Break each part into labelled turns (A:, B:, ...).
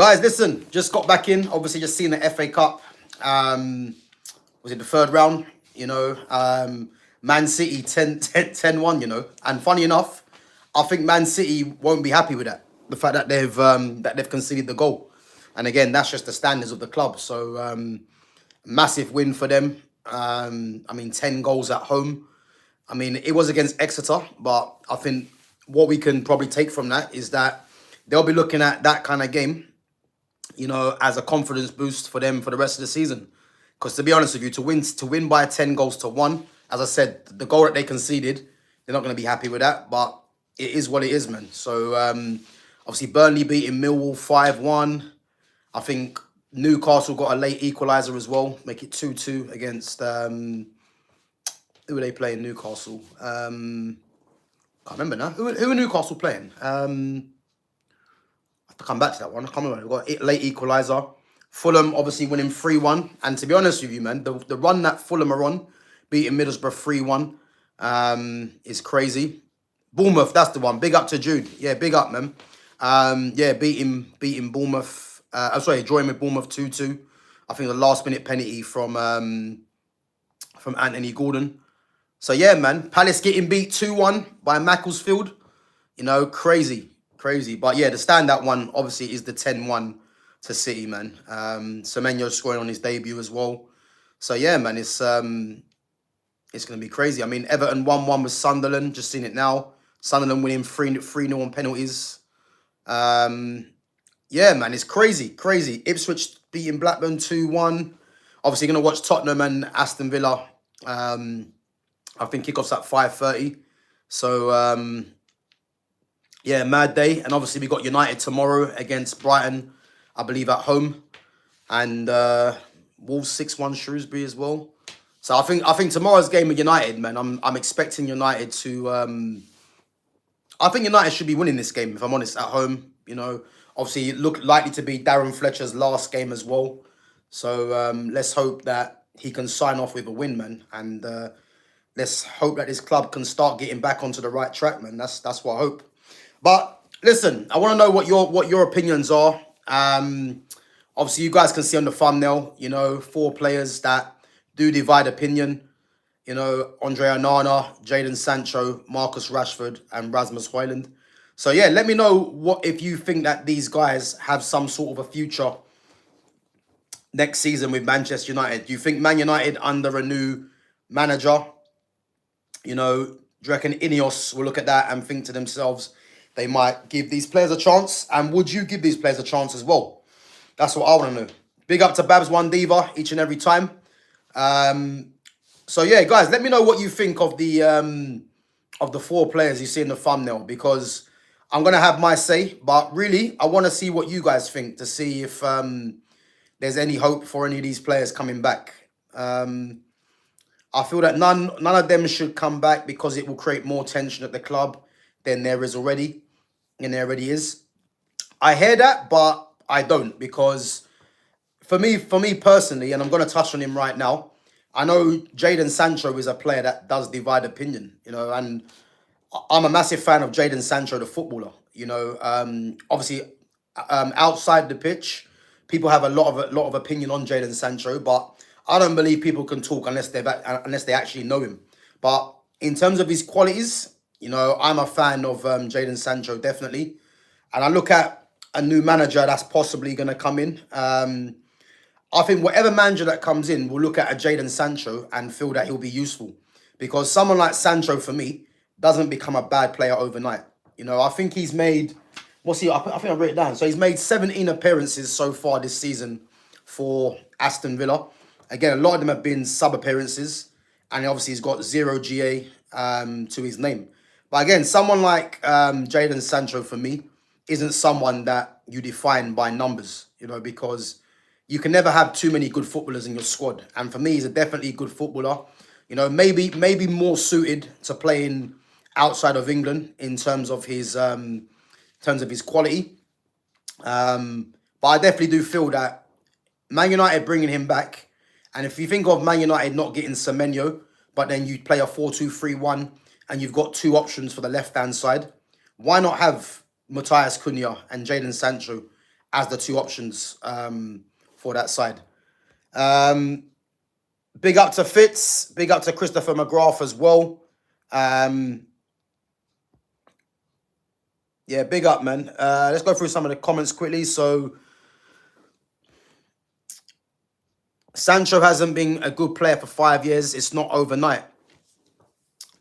A: Guys, listen, just got back in. Obviously, just seen the FA Cup. Was it the third round? Man City 10-1, And funny enough, I think Man City won't be happy with that. The fact that they've conceded the goal. And again, that's just the standards of the club. So, massive win for them. 10 goals at home. It was against Exeter, but I think what we can probably take from that is that they'll be looking at that kind of game, as a confidence boost for them for the rest of the season. Because to be honest with you, to win by 10 goals to 1, as I said, the goal that they conceded, they're not going to be happy with that. But it is what it is, man. So obviously Burnley beating Millwall 5-1. I think Newcastle got a late equaliser as well, make it 2-2 against who were they playing? Newcastle. Can't remember now. Who are Newcastle playing? I have to come back to that one. I can't remember. We've got a late equaliser. Fulham obviously winning 3-1. And to be honest with you, man, the run that Fulham are on, beating Middlesbrough 3-1, is crazy. Bournemouth, that's the one. Big up to Jude. Yeah, big up, man. Beating Bournemouth. Drawing with Bournemouth 2-2. I think the last minute penalty from Anthony Gordon. So yeah, man, Palace getting beat 2-1 by Macclesfield. Crazy. But yeah, the standout one obviously is the 10-1 to City, man. Semenyo scoring on his debut as well. So yeah, man, it's gonna be crazy. Everton 1-1 with Sunderland. Just seen it now. Sunderland winning 3-0 on penalties. Yeah, man, it's crazy. Ipswich beating Blackburn 2-1. Obviously, gonna watch Tottenham and Aston Villa. I think kickoff's at 5:30. So yeah, mad day. And obviously we got United tomorrow against Brighton, I believe at home, and Wolves 6-1 Shrewsbury as well. So I think tomorrow's game with United, man. I'm expecting United to. I think United should be winning this game, if I'm honest, at home. Obviously it looked likely to be Darren Fletcher's last game as well. So let's hope that he can sign off with a win, man. And let's hope that this club can start getting back onto the right track, man. That's what I hope. But listen, I want to know what your opinions are. Obviously, you guys can see on the thumbnail, 4 players that do divide opinion. Andre Onana, Jadon Sancho, Marcus Rashford, and Rasmus Hojlund. So yeah, let me know if you think that these guys have some sort of a future next season with Manchester United. Do you think Man United under a new manager, do you reckon Ineos will look at that and think to themselves they might give these players a chance? And would you give these players a chance as well? That's what I want to know. Big up to Babs One Diva each and every time. So yeah, guys, let me know what you think of the 4 players you see in the thumbnail, because I'm gonna have my say, but really I want to see what you guys think to see if there's any hope for any of these players coming back. I feel that none of them should come back because it will create more tension at the club than there is already, and there already is. I hear that, but I don't, because for me personally, and I'm going to touch on him right now, I know Jadon Sancho is a player that does divide opinion, and I'm a massive fan of Jadon Sancho, the footballer. Obviously, outside the pitch, people have a lot of opinion on Jadon Sancho, but I don't believe people can talk unless they actually know him. But in terms of his qualities, I'm a fan of Jadon Sancho, definitely. And I look at a new manager that's possibly going to come in. I think whatever manager that comes in will look at a Jadon Sancho and feel that he'll be useful. Because someone like Sancho, for me, doesn't become a bad player overnight. I think he's made... I think I wrote it down. So he's made 17 appearances so far this season for Aston Villa. Again, a lot of them have been sub-appearances. And obviously he's got 0 GA to his name. But again, someone like Jadon Sancho, for me, isn't someone that you define by numbers, because you can never have too many good footballers in your squad. And for me, he's a definitely good footballer. Maybe more suited to playing outside of England in terms of his quality. But I definitely do feel that Man United bringing him back, and if you think of Man United not getting Semenyo, but then you play a 4-2-3-1 and you've got 2 options for the left-hand side, why not have Matthias Cunha and Jadon Sancho as the two options for that side. Big up to Fitz. Big up to Christopher McGrath as well. Yeah, big up, man. Let's go through some of the comments quickly. So, Sancho hasn't been a good player for 5 years. It's not overnight.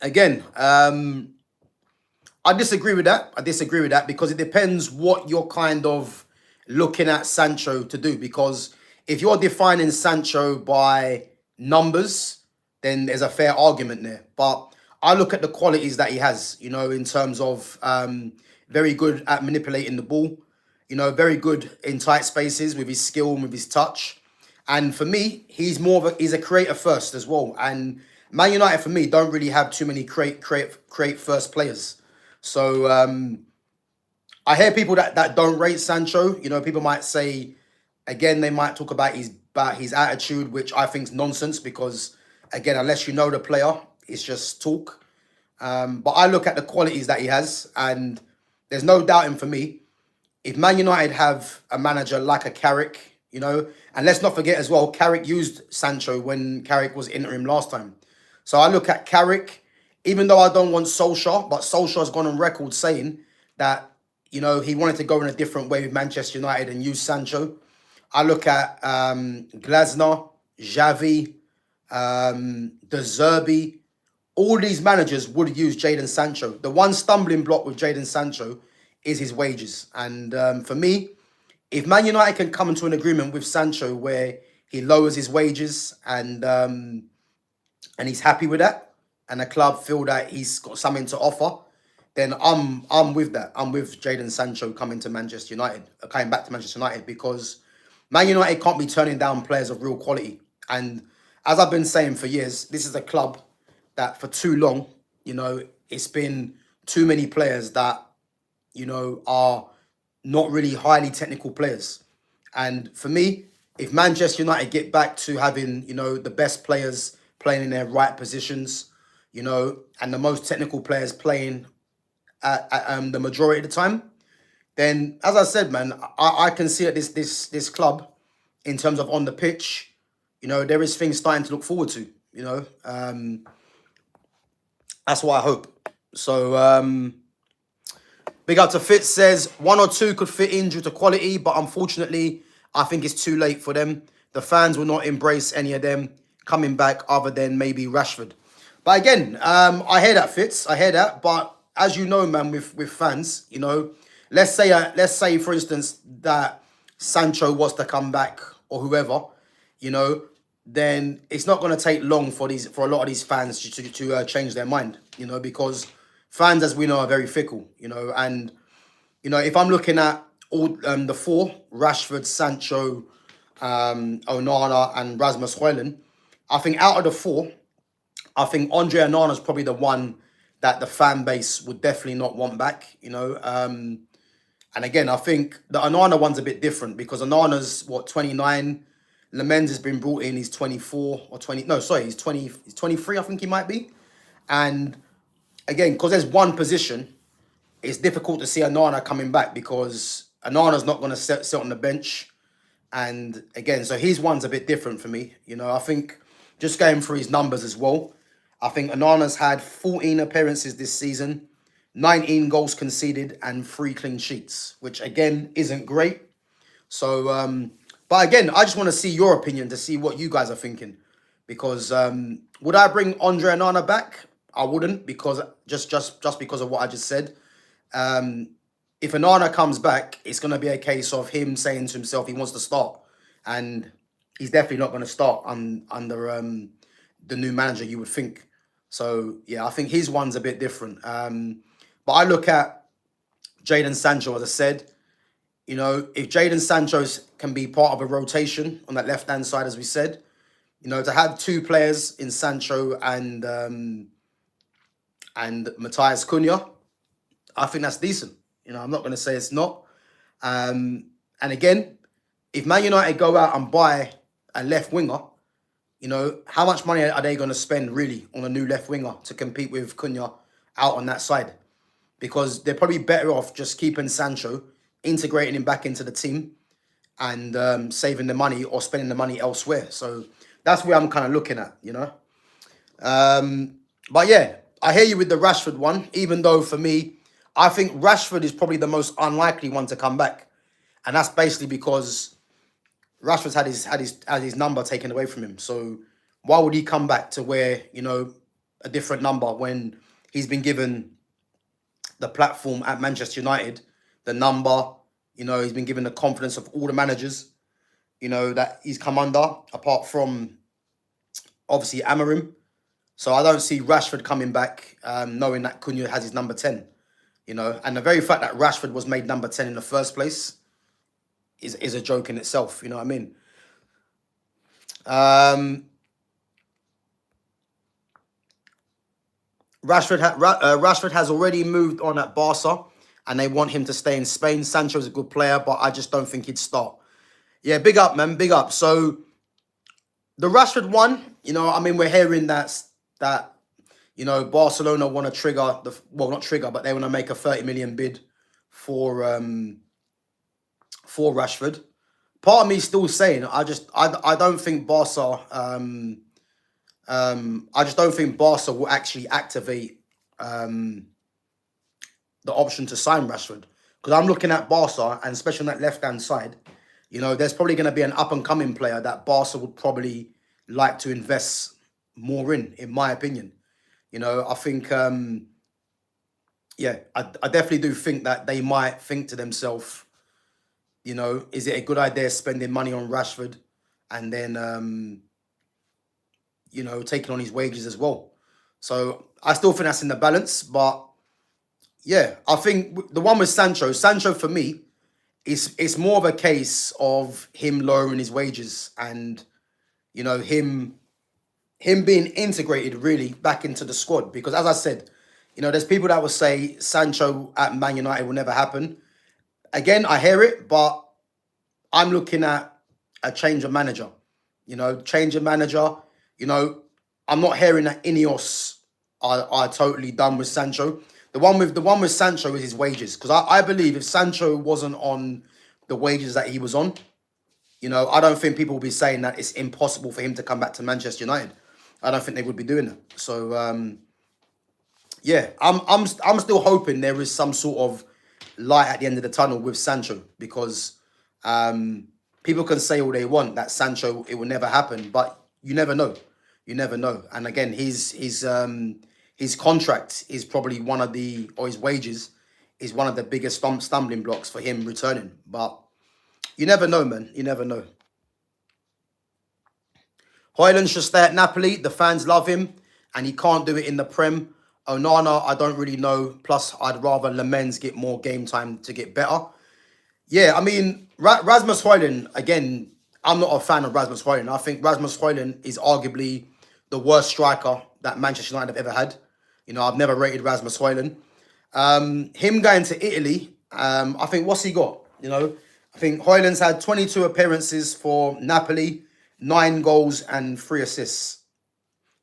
A: Again, I disagree with that. I disagree with that because it depends what you're kind of looking at Sancho to do. Because if you're defining Sancho by numbers, then there's a fair argument there. But I look at the qualities that he has, you know, in terms of very good at manipulating the ball, you know, very good in tight spaces with his skill and with his touch. And for me, he's a creator first as well. And Man United for me don't really have too many create first players. So I hear people that don't rate Sancho. You know, people might say, again, they might talk about his attitude, which I think is nonsense because, again, unless you know the player, it's just talk. But I look at the qualities that he has, and there's no doubting for me, if Man United have a manager like a Carrick, you know, and let's not forget as well, Carrick used Sancho when Carrick was interim last time. So I look at Carrick, even though I don't want Solskjaer, but Solskjaer's gone on record saying that, you know, he wanted to go in a different way with Manchester United and use Sancho. I look at Glasner, Xavi, De Zerbi. All these managers would use Jadon Sancho. The one stumbling block with Jadon Sancho is his wages. And for me, if Man United can come into an agreement with Sancho where he lowers his wages and he's happy with that, and the club feel that he's got something to offer, then I'm with that. I'm with Jadon Sancho coming to Manchester United, coming back to Manchester United, because Man United can't be turning down players of real quality. And as I've been saying for years, this is a club that for too long, you know, it's been too many players that, you know, are not really highly technical players. And for me, if Manchester United get back to having, you know, the best players playing in their right positions, you know, and the most technical players playing at the majority of the time, then, as I said, man, I can see at this club, in terms of on the pitch, you know, there is things starting to look forward to, you know. That's what I hope. So, big up to Fitz says, 1 or 2 could fit in due to quality, but unfortunately, I think it's too late for them. The fans will not embrace any of them coming back other than maybe Rashford. But again, I hear that, Fitz. I hear that. But as you know, man, with fans, you know, let's say, for instance, that Sancho was to come back or whoever, you know, then it's not going to take long for a lot of these fans to change their mind, you know, because fans, as we know, are very fickle, you know. And, you know, if I'm looking at all the 4, Rashford, Sancho, Onana and Rasmus Hojlund, I think out of the 4, I think Andre Onana is probably the one that the fan base would definitely not want back, you know. And again, I think the Onana one's a bit different because Onana's, 29. Lamens has been brought in, he's 24 or 20. No, sorry, he's 23, I think he might be. And again, because there's one position, it's difficult to see Onana coming back because Onana's not going to sit on the bench. And again, so his one's a bit different for me. You know, I think just going through his numbers as well, I think Onana's had 14 appearances this season, 19 goals conceded and 3 clean sheets, which again isn't great. So, but again, I just want to see your opinion to see what you guys are thinking. Because would I bring Andre Onana back? I wouldn't, because just because of what I just said. If Onana comes back, it's going to be a case of him saying to himself he wants to start. And he's definitely not going to start under the new manager, you would think. So, yeah, I think his one's a bit different. But I look at Jadon Sancho, as I said. You know, if Jadon Sancho can be part of a rotation on that left-hand side, as we said, you know, to have 2 players in Sancho and Matthias Cunha, I think that's decent. You know, I'm not going to say it's not. And again, if Man United go out and buy a left winger, you know, how much money are they going to spend really on a new left winger to compete with Cunha out on that side? Because they're probably better off just keeping Sancho, integrating him back into the team and saving the money or spending the money elsewhere. So that's where I'm kind of looking at, you know. But yeah, I hear you with the Rashford one, even though for me, I think Rashford is probably the most unlikely one to come back. And that's basically because Rashford's had his number taken away from him. So why would he come back to wear, you know, a different number when he's been given the platform at Manchester United, the number, you know, he's been given the confidence of all the managers, you know, that he's come under, apart from obviously Amarim. So I don't see Rashford coming back knowing that Cunha has his number 10, you know. And the very fact that Rashford was made number 10 in the first place is a joke in itself, you know what I mean? Rashford has already moved on at Barca, and they want him to stay in Spain. Sancho's a good player, but I just don't think he'd start. Yeah, big up, man, big up. So the Rashford one, you know, I mean, we're hearing that you know, Barcelona want to trigger not trigger, but they want to make a 30 million bid for Rashford. Part of me is still saying I don't think Barca I just don't think Barca will actually activate the option to sign Rashford, because I'm looking at Barca, and especially on that left-hand side, you know, there's probably going to be an up-and-coming player that Barca would probably like to invest more in my opinion. You know, I think, yeah, I definitely do think that they might think to themselves, you know, is it a good idea spending money on Rashford and then, you know, taking on his wages as well? So I still think that's in the balance. But yeah, I think the one with Sancho for me, it's more of a case of him lowering his wages and, you know, him being integrated really back into the squad. Because as I said, you know, there's people that will say Sancho at Man United will never happen. Again, I hear it, but I'm looking at a change of manager. You know, change of manager. You know, I'm not hearing that Ineos are totally done with Sancho. The one with Sancho is his wages. Because I believe if Sancho wasn't on the wages that he was on, you know, I don't think people will be saying that it's impossible for him to come back to Manchester United. I don't think they would be doing that. So yeah, I'm still hoping there is some sort of light at the end of the tunnel with Sancho, because people can say all they want that Sancho, it will never happen, but you never know. You never know. And again, his contract is probably one of the, or his wages is one of the biggest stumbling blocks for him returning. But you never know, man. You never know. Hojlund should stay at Napoli. The fans love him, and he can't do it in the Prem. Onana, I don't really know. Plus, I'd rather Lemens get more game time to get better. Yeah, I mean, Rasmus Hojlund, again, I'm not a fan of Rasmus Hojlund. I think Rasmus Hojlund is arguably the worst striker that Manchester United have ever had. You know, I've never rated Rasmus Hojlund. Him going to Italy, I think, what's he got? You know, I think Hojlund's had 22 appearances for Napoli, 9 goals and 3 assists.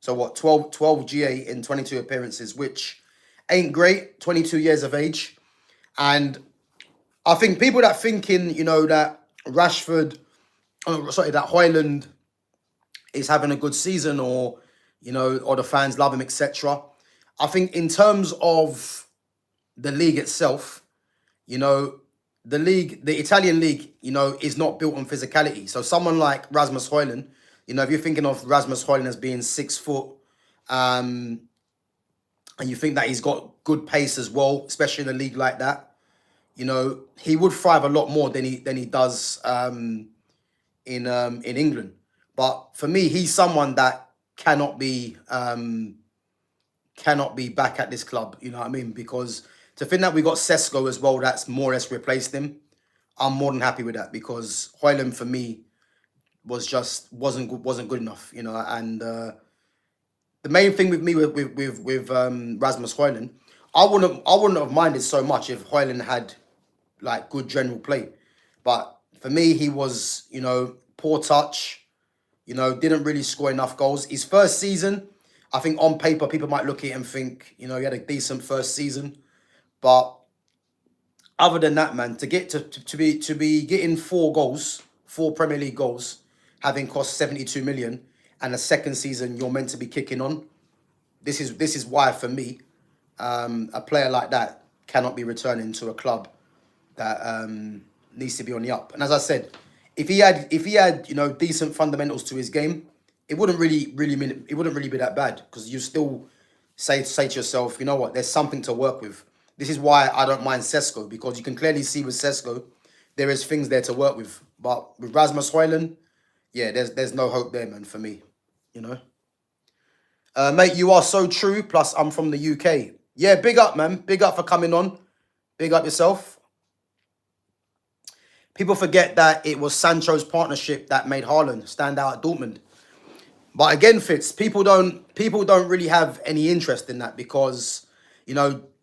A: So what, 12 GA in 22 appearances, which ain't great, 22 years of age. And I think people that thinking, you know, that that Hojlund is having a good season, or, you know, or the fans love him, etc. I think in terms of the league itself, you know, the Italian league, you know, is not built on physicality. So someone like Rasmus Hojlund, you know, if you're thinking of Rasmus Hojlund as being 6 foot, and you think that he's got good pace as well, especially in a league like that, you know, he would thrive a lot more than he does in England. But for me, he's someone that cannot be back at this club. You know what I mean? Because to think that we got Sesko as well, that's more or less replaced him, I'm more than happy with that, because Hojlund for me wasn't good enough. You know, and the main thing with me with Rasmus Hojlund, I wouldn't have minded so much if Hojlund had like good general play, but for me he was, you know, poor touch, you know, didn't really score enough goals. His first season, I think on paper people might look at it and think, you know, he had a decent first season, but other than that, man, to get to be getting 4 goals, 4 Premier League goals, having cost 72 million, and the second season you're meant to be kicking on. This is why for me, a player like that cannot be returning to a club that needs to be on the up. And as I said, if he had decent fundamentals to his game, it wouldn't really be that bad, because you still say to yourself, you know what, there's something to work with. This is why I don't mind Sesko, because you can clearly see with Sesko there is things there to work with. But with Rasmus Hojlund, yeah, there's no hope there, man, for me. You know. Mate, you are so true. Plus, I'm from the UK. Yeah, big up, man. Big up for coming on. Big up yourself. People forget that it was Sancho's partnership that made Haaland stand out at Dortmund. But again, Fitz, people don't really have any interest in that, because,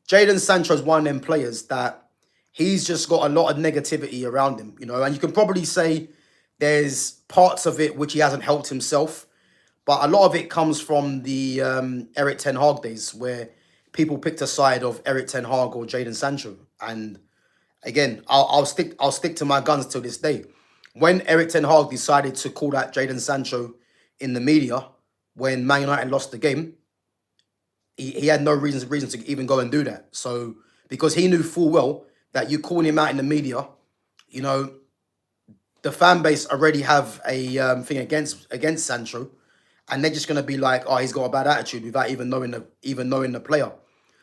A: Jadon Sancho's one of them players that he's just got a lot of negativity around him, and you can probably say there's parts of it which he hasn't helped himself, but a lot of it comes from the Eric Ten Hag days, where people picked a side of Eric Ten Hag or Jadon Sancho. And again, I'll stick to my guns till this day. When Eric Ten Hag decided to call out Jadon Sancho in the media when Man United lost the game, he had no reason to even go and do that. So, because he knew full well that you calling him out in the media, the fan base already have a thing against Sancho, and they're just gonna be like, oh, he's got a bad attitude, without even knowing the player.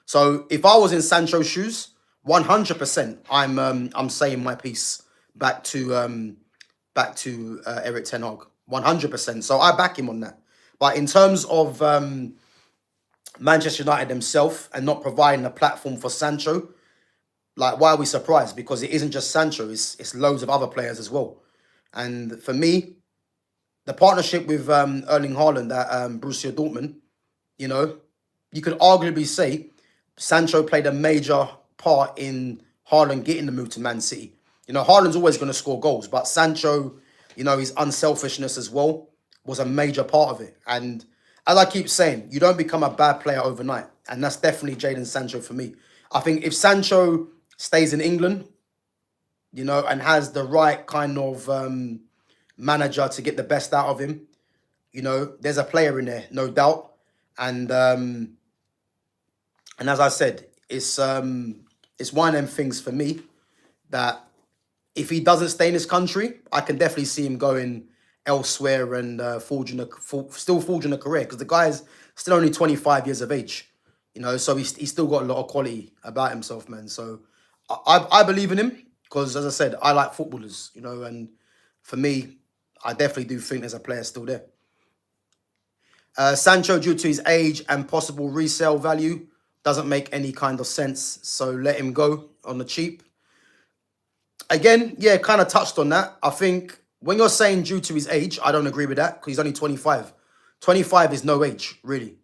A: So if I was in Sancho's shoes, 100%, I'm saying my piece back to Eric Ten Hag, 100%. So I back him on that. But in terms of Manchester United themselves and not providing a platform for Sancho, like, why are we surprised? Because it isn't just Sancho, it's loads of other players as well. And for me, the partnership with Erling Haaland at Borussia Dortmund, you could arguably say Sancho played a major part in Haaland getting the move to Man City. Haaland's always going to score goals, but Sancho, his unselfishness as well was a major part of it. And as I keep saying, you don't become a bad player overnight. And that's definitely Jadon Sancho for me. I think if Sancho stays in England, and has the right kind of manager to get the best out of him, there's a player in there, no doubt. And as I said, it's one of them things for me that if he doesn't stay in this country, I can definitely see him going elsewhere and still forging a career, because the guy's still only 25 years of age, so he's still got a lot of quality about himself, man. So I believe in him, because, as I said, I like footballers, and for me, I definitely do think there's a player still there. Sancho, due to his age and possible resale value, doesn't make any kind of sense, so let him go on the cheap. Again, yeah, kind of touched on that. I think when you're saying due to his age, I don't agree with that, because he's only 25. 25 is no age, really.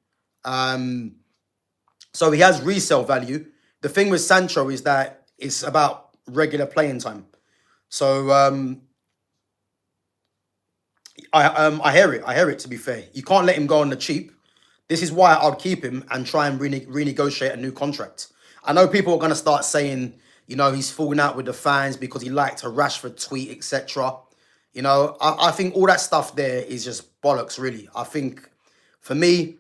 A: So he has resale value. The thing with Sancho is that it's about regular playing time. So I hear it, to be fair. You can't let him go on the cheap. This is why I'd keep him and try and renegotiate a new contract. I know people are going to start saying, he's falling out with the fans because he liked a Rashford tweet, etc. I think all that stuff there is just bollocks, really. I think, for me,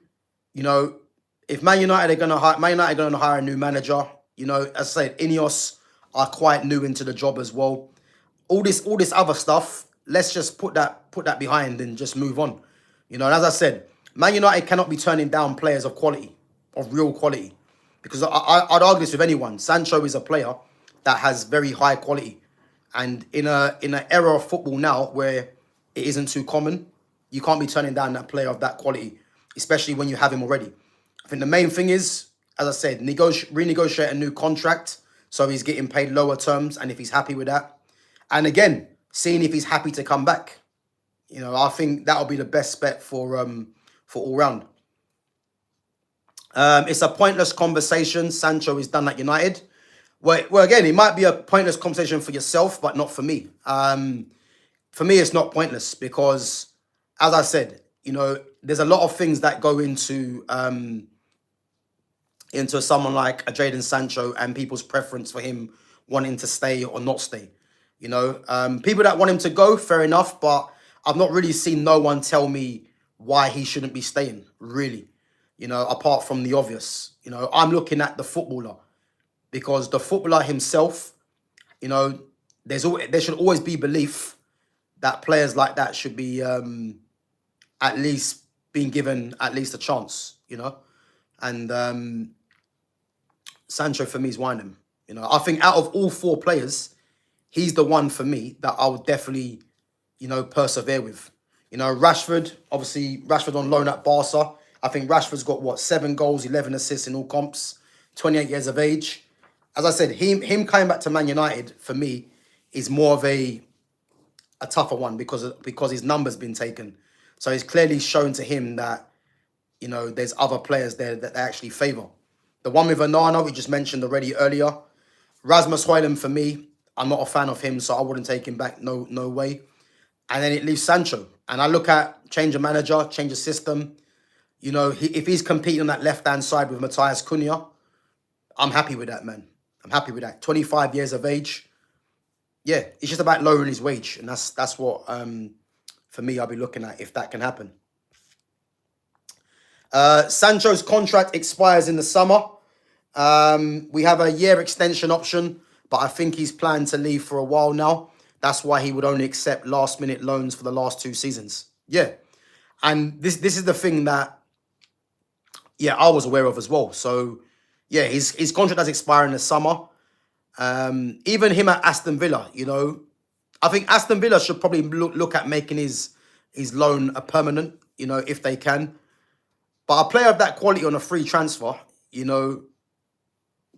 A: if Man United are going to hire a new manager, as I said, Ineos are quite new into the job as well. All this other stuff, let's just put that behind and just move on. And as I said, Man United cannot be turning down players of quality, of real quality, because I'd argue this with anyone. Sancho is a player that has very high quality, and in an era of football now where it isn't too common, you can't be turning down that player of that quality, especially when you have him already. I think the main thing is, as I said, renegotiate a new contract so he's getting paid lower terms, and if he's happy with that, and again, seeing if he's happy to come back. I think that'll be the best bet for all round. It's a pointless conversation. Sancho is done at United. Well, again, it might be a pointless conversation for yourself, but not for me. For me, it's not pointless because, as I said, there's a lot of things that go into someone like a Jadon Sancho and people's preference for him wanting to stay or not stay. You know, people that want him to go, fair enough, but I've not really seen no one tell me why he shouldn't be staying, really. You know, apart from the obvious. You know, I'm looking at the footballer, because the footballer himself, you know, there should always be belief that players like that should be at least being given at least a chance, you know. And Sancho for me is one of them. You know, I think out of all four players, he's the one for me that I would definitely, you know, persevere with. You know, Rashford, obviously Rashford on loan at Barca. I think Rashford's got what, 7 goals, 11 assists in all comps, 28 years of age. As I said, him coming back to Man United for me is more of a tougher one because his number's been taken. So it's clearly shown to him that, you know, there's other players there that they actually favour. The one with Onana, we just mentioned already earlier. Rasmus Hojlund, for me, I'm not a fan of him, so I wouldn't take him back, no way. And then it leaves Sancho. And I look at change of manager, change of system. You know, if he's competing on that left-hand side with Matthias Cunha, I'm happy with that, man. I'm happy with that. 25 years of age. Yeah, it's just about lowering his wage. And that's what, for me, I'll be looking at if that can happen. Sancho's contract expires in the summer. We have a year extension option, but I think he's planned to leave for a while now. That's why he would only accept last-minute loans for the last 2 seasons. Yeah. And this is the thing that, yeah, I was aware of as well. So, yeah, his contract does expire in the summer. Even him at Aston Villa, you know, I think Aston Villa should probably look at making his loan a permanent, you know, if they can. But a player of that quality on a free transfer, you know,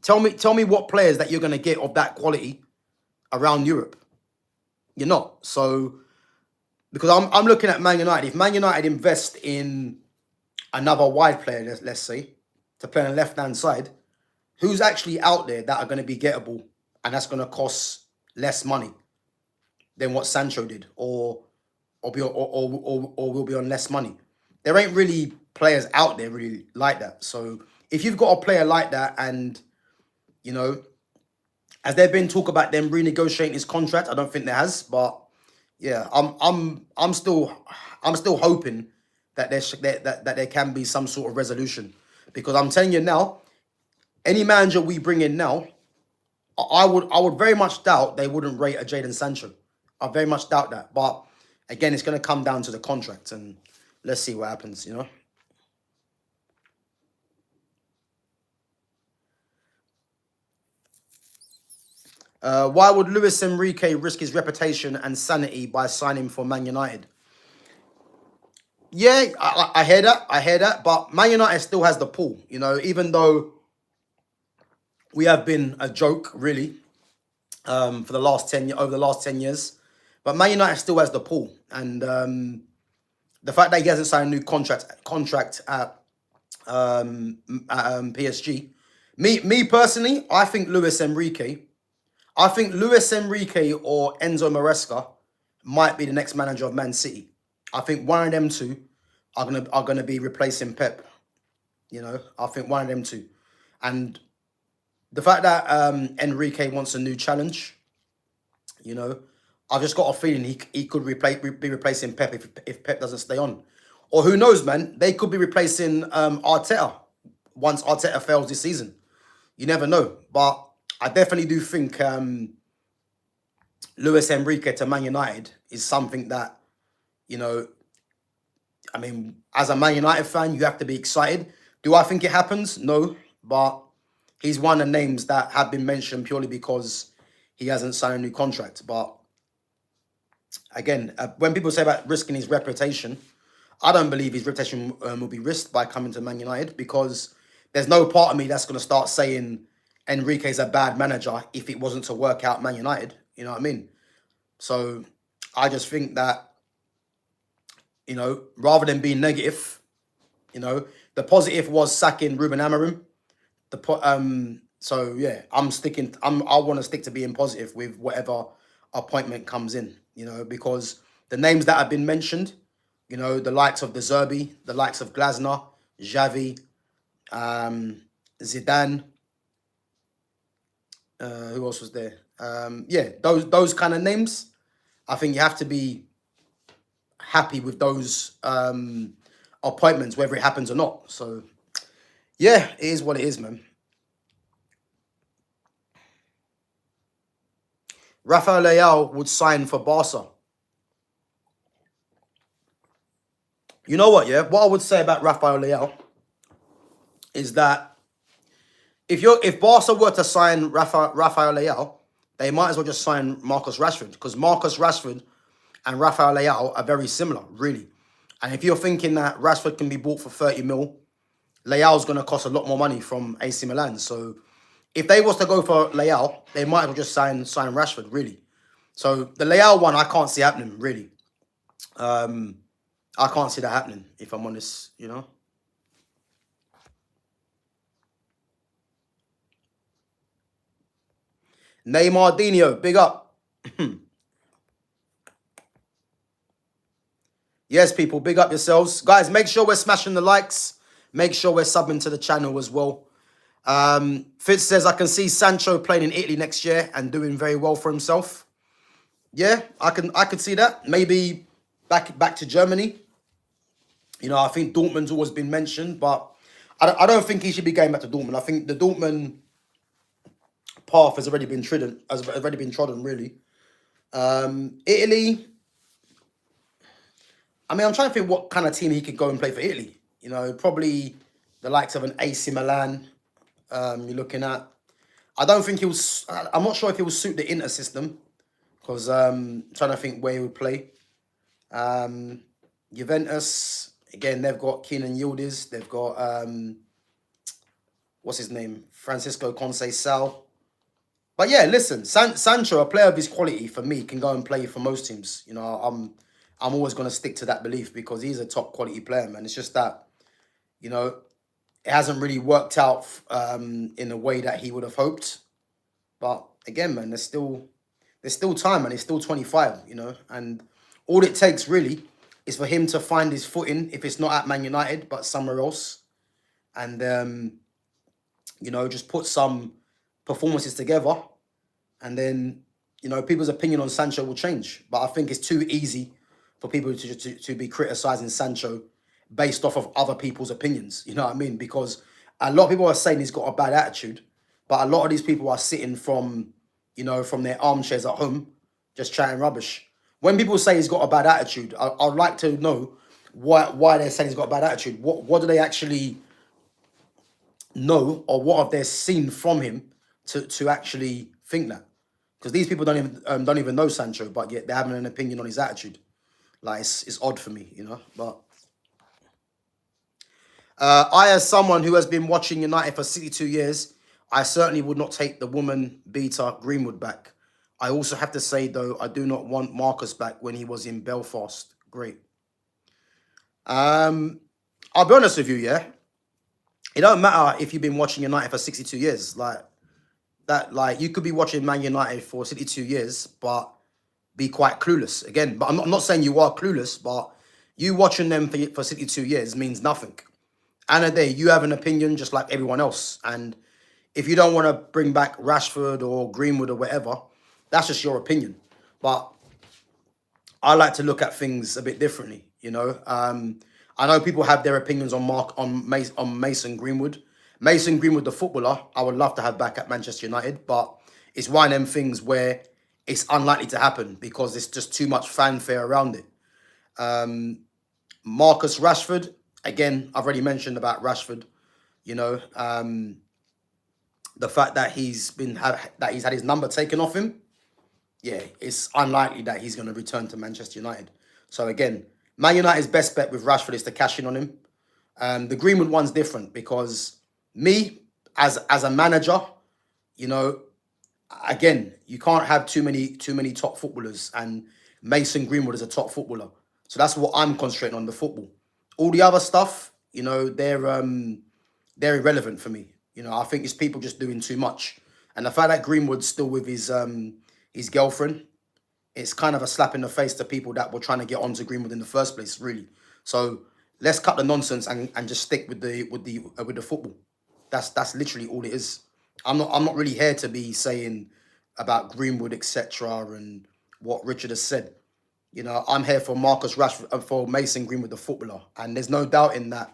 A: tell me what players that you're going to get of that quality around Europe. You're not. So, because I'm looking at Man United. If Man United invest in another wide player, let's say, to play on the left-hand side, who's actually out there that are going to be gettable and that's going to cost less money than what Sancho did, or will be on less money? There ain't really players out there really like that. So if you've got a player like that, and you know, has there been talk about them renegotiating his contract? I don't think there has, but yeah, I'm still hoping that there can be some sort of resolution, because I'm telling you now, any manager we bring in now, I would very much doubt they wouldn't rate a Jadon Sancho. I very much doubt that. But again, it's going to come down to the contract, and let's see what happens, you know. Why would Luis Enrique risk his reputation and sanity by signing for Man United? Yeah, I hear that. I hear that. But Man United still has the pull, you know, even though we have been a joke, really, over the last 10 years. But Man United still has the pull. And the fact that he hasn't signed a new contract at PSG. Me personally, I think Luis Enrique or Enzo Maresca might be the next manager of Man City. I think one of them two are gonna be replacing Pep. You know, I think one of them two. And the fact that Enrique wants a new challenge, you know, I've just got a feeling he could be replacing Pep if Pep doesn't stay on. Or who knows, man? They could be replacing Arteta once Arteta fails this season. You never know. But I definitely do think Luis Enrique to Man United is something that, you know, I mean, as a Man United fan, you have to be excited. Do I think it happens? No. But he's one of the names that have been mentioned purely because he hasn't signed a new contract. But again, when people say about risking his reputation, I don't believe his reputation will be risked by coming to Man United, because there's no part of me that's going to start saying Enrique's a bad manager if it wasn't to work out Man United. You know what I mean? So I just think that, you know, rather than being negative, you know, the positive was sacking Ruben Amorim. So yeah, I want to stick to being positive with whatever appointment comes in, you know, because the names that have been mentioned, you know, the likes of De Zerbi, the likes of Glasner, Xavi, Zidane, Who else was there? Yeah, those kind of names. I think you have to be happy with those appointments, whether it happens or not. So yeah, it is what it is, man. Rafael Leao would sign for Barca. You know what? Yeah, what I would say about Rafael Leao is that if Barca were to sign Rafael Leao, they might as well just sign Marcus Rashford, because Marcus Rashford and Rafael Leao are very similar, really. And if you're thinking that Rashford can be bought for 30 mil, Leao's going to cost a lot more money from AC Milan. So if they was to go for Leao, they might as well just sign Rashford, really. So the Leao one, I can't see happening, really. I can't see that happening, if I'm honest, you know. Neymar Dino, big up. Yes, people, big up yourselves. Guys, make sure we're smashing the likes. Make sure we're subbing to the channel as well. Fitz says, I can see Sancho playing in Italy next year and doing very well for himself. Yeah, I could see that. Maybe back to Germany. You know, I think Dortmund's always been mentioned, but I don't think he should be going back to Dortmund. I think the Dortmund path has already been trodden, really. Italy. I mean, I'm trying to think what kind of team he could go and play for Italy. You know, probably the likes of an AC Milan. You're looking at. I don't think I'm not sure if he will suit the Inter system, because I'm trying to think where he would play. Juventus, again, they've got Kenan Yildiz. They've got what's his name, Francisco Conceição. But yeah, listen, Sancho, a player of his quality, for me, can go and play for most teams. You know, I'm always going to stick to that belief, because he's a top quality player, man. It's just that, you know, it hasn't really worked out in a way that he would have hoped. But again, man, there's still time, man. He's still 25, you know, and all it takes really is for him to find his footing, if it's not at Man United, but somewhere else, and you know, just put some performances together, and then, you know, people's opinion on Sancho will change. But I think it's too easy for people to be criticizing Sancho based off of other people's opinions. You know what I mean? Because a lot of people are saying he's got a bad attitude, but a lot of these people are sitting from, you know, from their armchairs at home, just chatting rubbish. When people say he's got a bad attitude, I'd like to know why they're saying he's got a bad attitude. What do they actually know, or what have they seen from him to actually think that? Because these people don't even know Sancho, but yet they're having an opinion on his attitude. Like, it's odd for me, you know. But I, as someone who has been watching United for 62 years, I certainly would not take the woman beater Greenwood back. I also have to say, though, I do not want Marcus back when he was in Belfast. Great. I'll be honest with you, yeah. It don't matter if you've been watching United for 62 years. Like you could be watching Man United for 62 years, but be quite clueless. Again, but I'm not saying you are clueless, but you watching them for 62 years means nothing. And a day, you have an opinion just like everyone else. And if you don't want to bring back Rashford or Greenwood or whatever, that's just your opinion. But I like to look at things a bit differently, you know. I know people have their opinions on Mason Greenwood. Mason Greenwood, the footballer, I would love to have back at Manchester United, but it's one of them things where it's unlikely to happen because there's just too much fanfare around it. Marcus Rashford, again, I've already mentioned about Rashford. You know, the fact that he's had his number taken off him, yeah, it's unlikely that he's going to return to Manchester United. So again, Man United's best bet with Rashford is to cash in on him. The Greenwood one's different because me, as a manager, you know, again, you can't have too many top footballers, and Mason Greenwood is a top footballer. So that's what I'm concentrating on, the football. All the other stuff, you know, they're irrelevant for me. You know, I think it's people just doing too much. And the fact that Greenwood's still with his girlfriend, it's kind of a slap in the face to people that were trying to get onto Greenwood in the first place, really. So let's cut the nonsense and just stick with the football. That's literally all it is. I'm not really here to be saying about Greenwood, etc., and what Richard has said. You know, I'm here for Marcus Rashford, for Mason Greenwood, the footballer, and there's no doubt in that.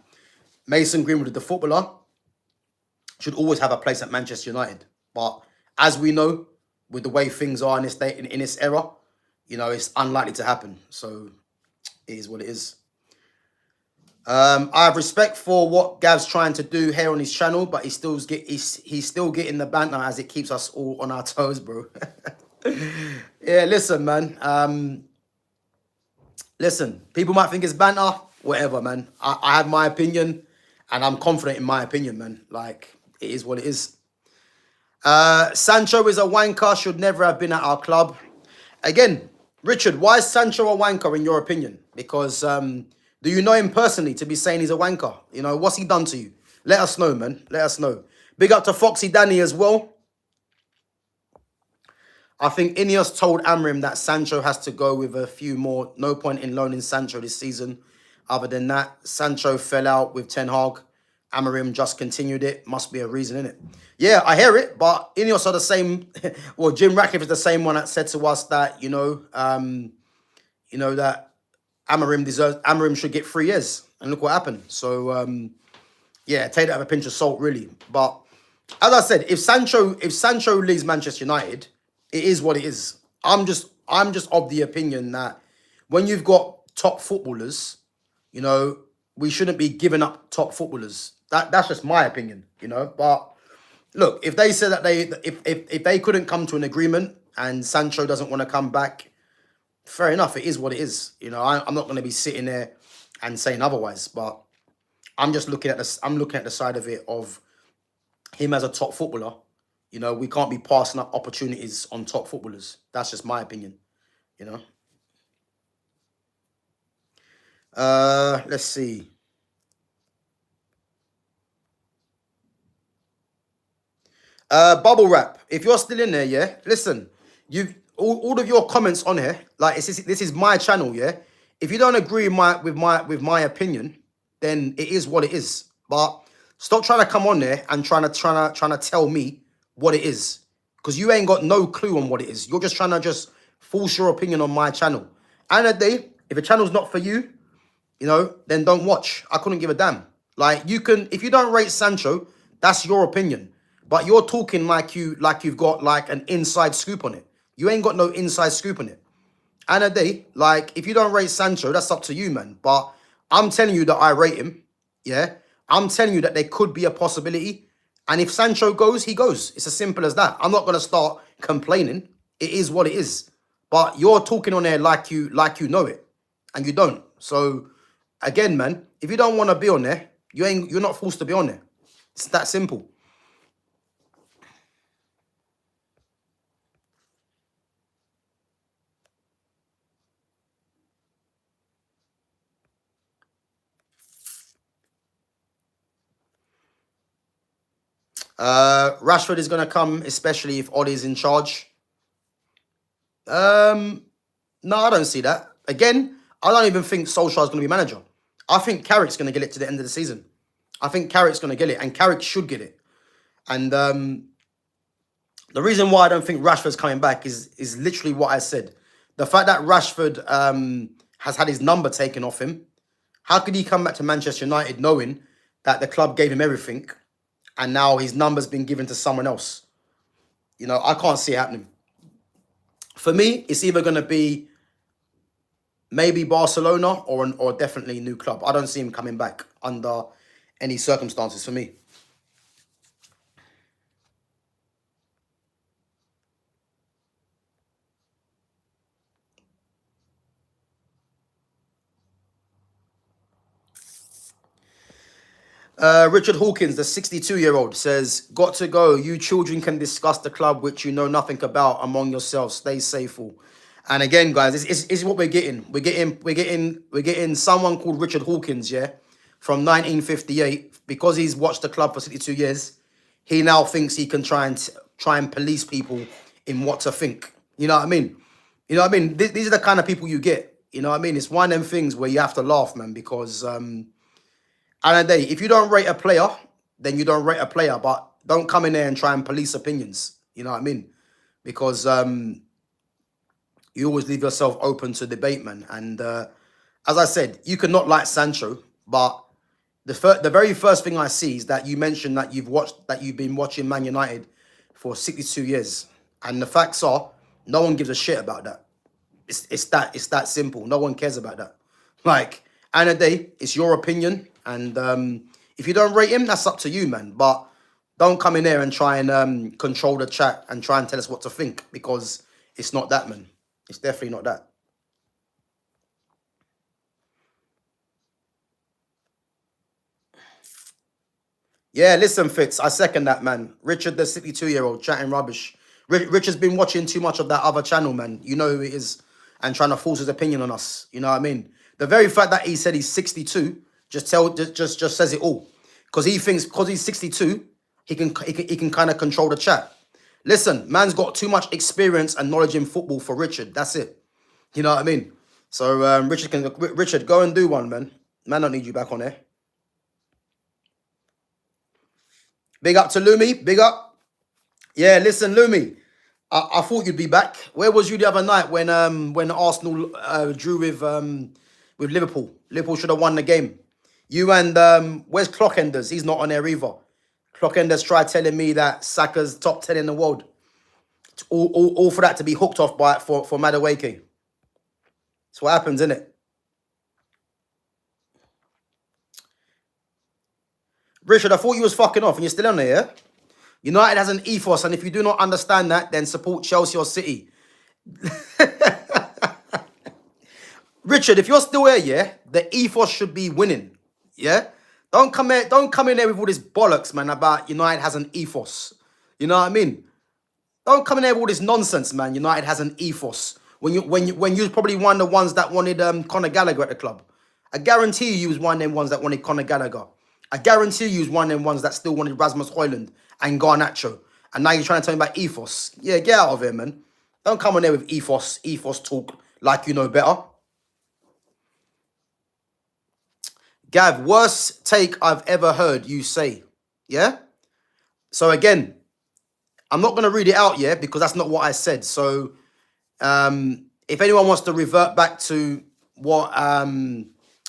A: Mason Greenwood, the footballer, should always have a place at Manchester United. But as we know, with the way things are in this day, in this era, you know, it's unlikely to happen. So it is what it is. I have respect for what Gav's trying to do here on his channel, but he's still getting the banter as it keeps us all on our toes, bro. Yeah, listen, man. Listen, people might think it's banter, whatever, man. I have my opinion, and I'm confident in my opinion, man. Like, it is what it is. Sancho is a wanker, should never have been at our club. Again, Richard, why is Sancho a wanker in your opinion? Because do you know him personally to be saying he's a wanker? You know, what's he done to you? Let us know, man. Let us know. Big up to Foxy Danny as well. I think Ineos told Amrim that Sancho has to go with a few more. No point in loaning Sancho this season. Other than that, Sancho fell out with Ten Hag. Amarim just continued it. Must be a reason, innit? Yeah, I hear it, but Ineos are the same. Well, Jim Ratcliffe is the same one that said to us that, that Amarim should get 3 years. And look what happened. So, yeah, take that with a pinch of salt, really. But as I said, if Sancho leaves Manchester United, it is what it is. I'm just of the opinion that when you've got top footballers, you know, we shouldn't be giving up top footballers. That's just my opinion, you know. But look, if they said that if they couldn't come to an agreement and Sancho doesn't want to come back, fair enough. It is what it is. You know, I'm not going to be sitting there and saying otherwise. But I'm just looking at this. I'm looking at the side of it of him as a top footballer. You know, we can't be passing up opportunities on top footballers. That's just my opinion. You know. Let's see. Bubble wrap. If you're still in there, yeah, listen. You've all of your comments on here. Like this is my channel, yeah. If you don't agree with my opinion, then it is what it is. But stop trying to come on there and trying to tell me what it is, because you ain't got no clue on what it is. You're just trying to force your opinion on my channel. And at the day, if a channel's not for you, you know, then don't watch. I couldn't give a damn. Like, you can, if you don't rate Sancho, that's your opinion. But you're talking like you've got like an inside scoop on it. You ain't got no inside scoop on it. And a day, like, if you don't rate Sancho, that's up to you, man. But I'm telling you that I rate him. Yeah. I'm telling you that there could be a possibility. And if Sancho goes, he goes. It's as simple as that. I'm not going to start complaining. It is what it is. But you're talking on there like you know it. And you don't. So, again, man, if you don't want to be on there, you're not forced to be on there. It's that simple. Rashford is going to come, especially if Ollie's in charge. No, I don't see that. Again, I don't even think Solskjaer's going to be manager. I think Carrick's going to get it to the end of the season. I think Carrick's going to get it, and Carrick should get it. And the reason why I don't think Rashford's coming back is literally what I said. The fact that Rashford has had his number taken off him. How could he come back to Manchester United knowing that the club gave him everything and now his number's been given to someone else? You know, I can't see it happening. For me, it's either going to be maybe Barcelona or definitely a new club. I don't see him coming back under any circumstances for me. Richard Hawkins, the 62-year-old, says, "Got to go. You children can discuss the club which you know nothing about among yourselves. Stay safe." And again, guys, this is what we're getting. We're getting someone called Richard Hawkins, yeah, from 1958. Because he's watched the club for 62 years, he now thinks he can try and police people in what to think. You know what I mean? You know what I mean? These are the kind of people you get. You know what I mean? It's one of them things where you have to laugh, man, because and a day, if you don't rate a player, then you don't rate a player. But don't come in there and try and police opinions. You know what I mean? Because you always leave yourself open to debate, man. And as I said, you could not like Sancho, but the very first thing I see is that you mentioned that you've been watching Man United for 62 years, and the facts are no one gives a shit about that. It's that simple. No one cares about that. Like, end of the day, it's your opinion, and if you don't rate him, that's up to you, man. But don't come in there and try and control the chat and try and tell us what to think, because it's not that, man. It's definitely not that. Yeah, listen, Fitz, I second that, man. Richard, the 62-year-old, chatting rubbish. Richard's been watching too much of that other channel, man. You know who it is, and trying to force his opinion on us. You know what I mean? The very fact that he said he's 62 just says it all. Because he thinks because he's 62, he can kind of control the chat. Listen, man's got too much experience and knowledge in football for Richard. That's it. You know what I mean? So Richard, go and do one, man. Man, don't need you back on there. Big up to Lumi. Big up. Yeah, listen, Lumi. I thought you'd be back. Where was you the other night when Arsenal drew with Liverpool? Liverpool should have won the game. You and where's Clockenders? He's not on there either. Clockenders tried telling me that Saka's top 10 in the world. All for that to be hooked off by for Madueke. That's what happens, isn't it? Richard, I thought you was fucking off and you're still on there, yeah? United has an ethos, and if you do not understand that, then support Chelsea or City. Richard, if you're still here, yeah, the ethos should be winning, yeah? Don't come in there with all this bollocks, man, about United has an ethos. You know what I mean? Don't come in there with all this nonsense, man. United has an ethos. When you probably one of the ones that wanted Conor Gallagher at the club. I guarantee you was one of them ones that wanted Conor Gallagher. I guarantee you was one of them ones that still wanted Rasmus Hojlund and Garnacho. And now you're trying to tell me about ethos. Yeah, get out of here, man. Don't come in there with ethos talk like you know better. Gav, worst take I've ever heard you say. Yeah? So again, I'm not going to read it out yet because that's not what I said. So if anyone wants to revert back to what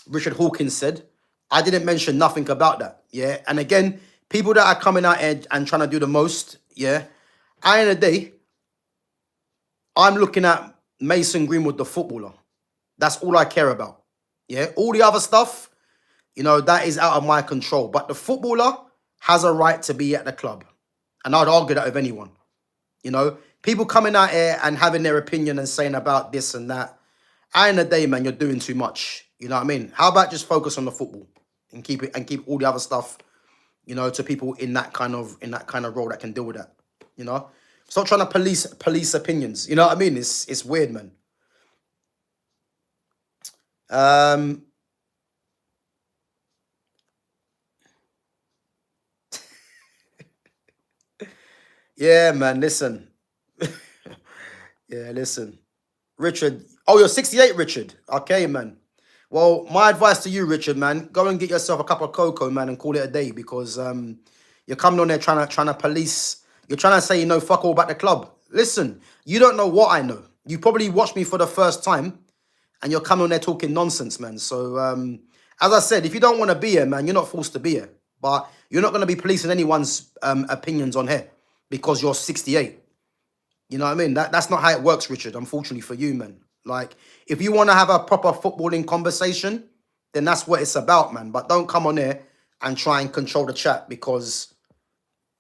A: Richard Hawkins said, I didn't mention nothing about that. Yeah? And again, people that are coming out here and trying to do the most, yeah? At the end of the day, I'm looking at Mason Greenwood, the footballer. That's all I care about. Yeah? All the other stuff, you know, that is out of my control. But the footballer has a right to be at the club. And I'd argue that with anyone. You know, people coming out here and having their opinion and saying about this and that. At the end of the day, man, you're doing too much. You know what I mean? How about just focus on the football and keep all the other stuff, you know, to people in that kind of role that can deal with that. You know? Stop trying to police opinions. You know what I mean? It's weird, man. Yeah, man, listen. Yeah, listen. Richard. Oh, you're 68, Richard. Okay, man. Well, my advice to you, Richard, man, go and get yourself a cup of cocoa, man, and call it a day, because you're coming on there trying to police. You're trying to say you know fuck all about the club. Listen, you don't know what I know. You probably watched me for the first time, and you're coming on there talking nonsense, man. So, as I said, if you don't want to be here, man, you're not forced to be here. But you're not going to be policing anyone's opinions on here because you're 68. You know what I mean? That's not how it works, Richard, unfortunately for you, man. Like, if you want to have a proper footballing conversation, then that's what it's about, man. But don't come on here and try and control the chat because,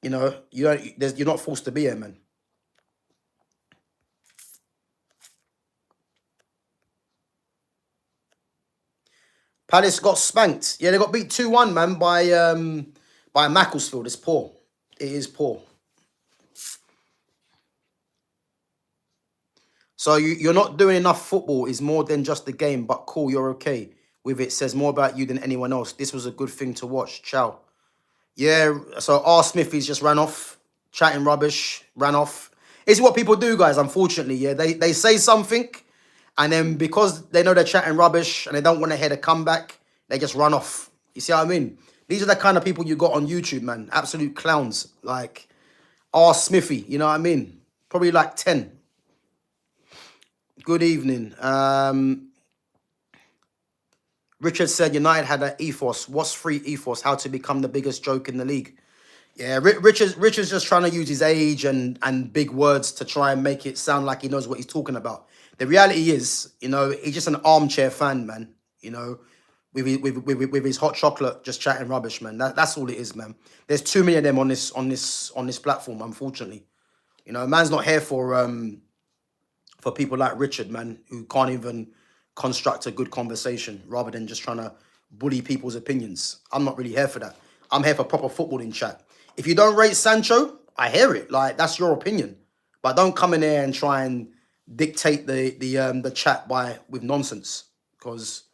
A: you know, you're not forced to be here, man. Palace got spanked. Yeah, they got beat 2-1, man, by Macclesfield. It's poor. It is poor. So you're not doing enough football is more than just the game, but cool, you're okay with it. Says more about you than anyone else. This was a good thing to watch. Ciao. Yeah, so R. Smithies just ran off, chatting rubbish, ran off. It's what people do, guys, unfortunately. Yeah, they say something, and then because they know they're chatting rubbish and they don't want to hear the comeback, they just run off. You see what I mean? These are the kind of people you got on YouTube, man. Absolute clowns. Like R. Smithy, you know what I mean? Probably like 10. Good evening. Richard said United had an ethos. What's free ethos? How to become the biggest joke in the league. Yeah, Richard's just trying to use his age and big words to try and make it sound like he knows what he's talking about. The reality is, you know, he's just an armchair fan, man. You know, with his hot chocolate, just chatting rubbish, man. That's all it is, man. There's too many of them on this platform, unfortunately. You know, man's not here for people like Richard, man, who can't even construct a good conversation rather than just trying to bully people's opinions. I'm not really here for that. I'm here for proper footballing chat. If you don't rate Sancho, I hear it. Like, that's your opinion. But don't come in here and try and dictate the chat with nonsense. Because,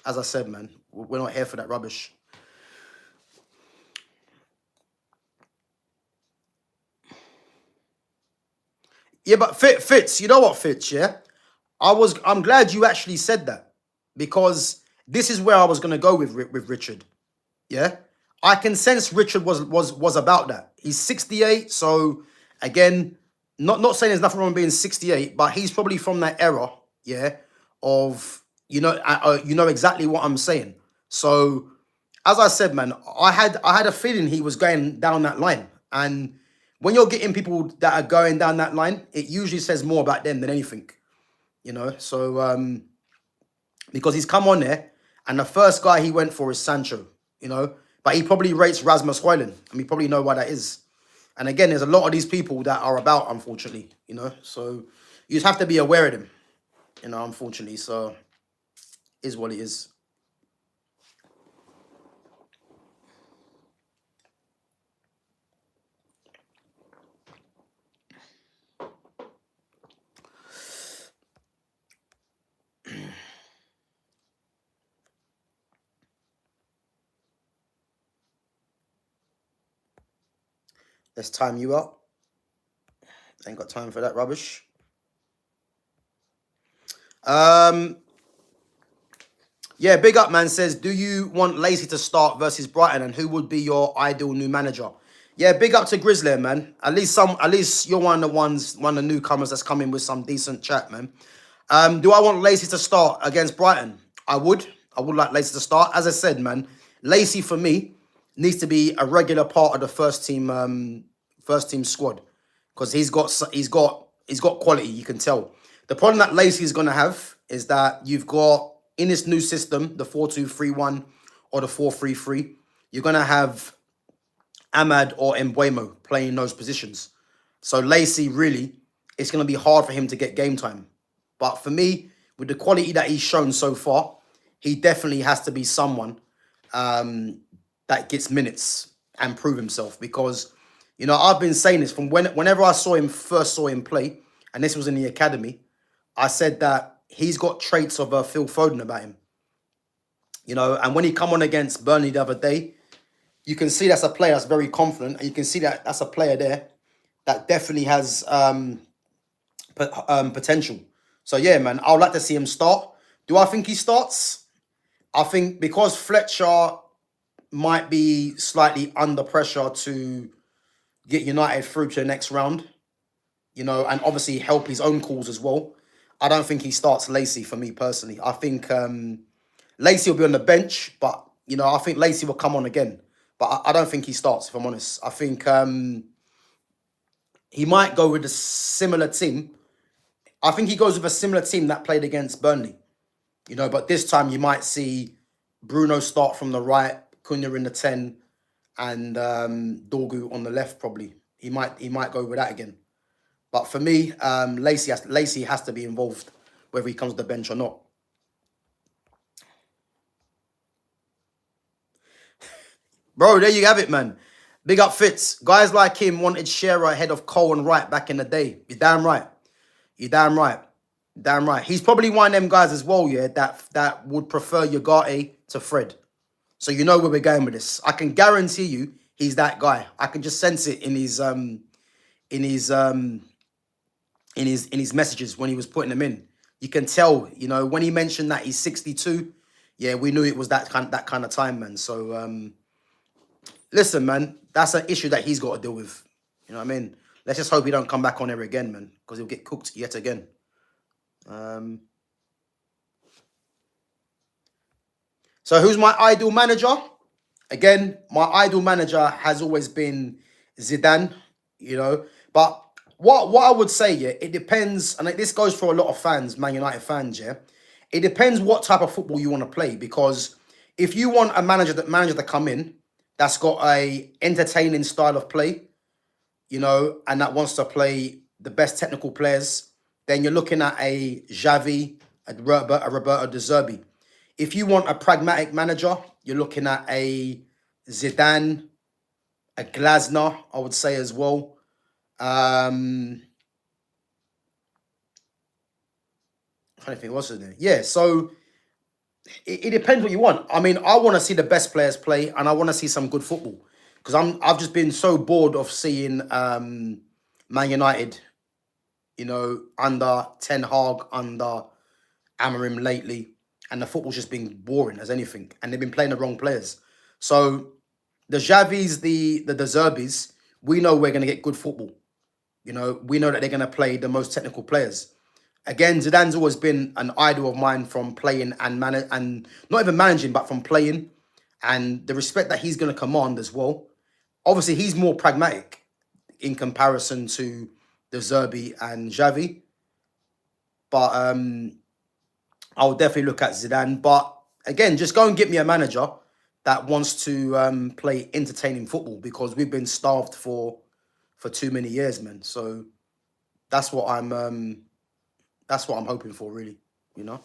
A: as I said, man, we're not here for that rubbish. Yeah, but Fitz, you know what, Fitz, yeah? I'm glad you actually said that. Because this is where I was gonna go with Richard. Yeah? I can sense Richard was about that. He's 68, so again, not saying there's nothing wrong with being 68, but he's probably from that era, yeah, of you know exactly what I'm saying. So, as I said, man, I had a feeling he was going down that line, and when you're getting people that are going down that line, it usually says more about them than anything, you know. So, because he's come on there, and the first guy he went for is Sancho, you know. But he probably rates Rasmus Hojlund, and we probably know why that is. And again, there's a lot of these people that are about, unfortunately, you know. So you just have to be aware of them, you know, unfortunately. So is what it is. Let's time you up. Ain't got time for that rubbish. Yeah, big up, man. Says, do you want Lacey to start versus Brighton, and who would be your ideal new manager? Yeah, big up to Grizzly, man. At least you're one of the newcomers that's coming with some decent chat, man. Do I want Lacey to start against Brighton? I would like Lacey to start. As I said, man, Lacey for me needs to be a regular part of the first team squad because he's got quality. You can tell. The problem that Lacey is going to have is that you've got in this new system, the 4-2-3-1 or the 4-3-3, you're going to have Ahmad or Mbuemo playing those positions. So Lacey, really, it's going to be hard for him to get game time. But for me, with the quality that he's shown so far, he definitely has to be someone that gets minutes and prove himself. Because, you know, I've been saying this from whenever I first saw him play, and this was in the academy, I said that he's got traits of Phil Foden about him. You know, and when he come on against Burnley the other day, you can see that's a player that's very confident, and you can see that that's a player there that definitely has potential. So yeah, man, I would like to see him start. Do I think he starts? I think because Fletcher might be slightly under pressure to get United through to the next round, you know, and obviously help his own cause as well. I don't think he starts Lacey for me personally. I think Lacey will be on the bench, but, you know, I think Lacey will come on again. But I don't think he starts, if I'm honest. I think he might go with a similar team. I think he goes with a similar team that played against Burnley. You know, but this time you might see Bruno start from the right, Cunha in the 10, and Dorgu on the left probably. He might go with that again. But for me, Lacey has to be involved, whether he comes to the bench or not. Bro, there you have it, man. Big up Fitz. Guys like him wanted Shearer ahead of Cole and Wright back in the day. You're damn right. You're damn right. Damn right. He's probably one of them guys as well, yeah, that would prefer Ugarte to Fred. So you know where we're going with this. I can guarantee you he's that guy. I can just sense it in his messages when he was putting them in. You can tell, you know, when he mentioned that he's 62, yeah, we knew it was that kind of time, man. So listen, man, that's an issue that he's got to deal with. You know what I mean? Let's just hope he don't come back on here again, man, because he'll get cooked yet again. So who's my ideal manager? Again, my ideal manager has always been Zidane, you know. But what I would say, yeah, it depends, and this goes for a lot of fans, Man United fans, yeah. It depends what type of football you want to play, because if you want a manager to come in that's got a entertaining style of play, you know, and that wants to play the best technical players, then you're looking at a Xavi, a Roberto De Zerbi. If you want a pragmatic manager, you're looking at a Zidane, a Glasner, I would say as well. I'm trying to think what's in there. Yeah, so it depends what you want. I mean, I want to see the best players play, and I want to see some good football, because I've just been so bored of seeing Man United, you know, under Ten Hag, under Amorim lately, and the football's just been boring as anything, and they've been playing the wrong players. So the Xavis, the De Zerbis, we know we're going to get good football. You know, we know that they're going to play the most technical players. Again, Zidane's always been an idol of mine from playing and not even managing, but from playing, and the respect that he's going to command as well. Obviously, he's more pragmatic in comparison to De Zerbi and Xavi, but I would definitely look at Zidane. But again, just go and get me a manager that wants to play entertaining football, because we've been starved for too many years, man. So that's what I'm hoping for, really, you know.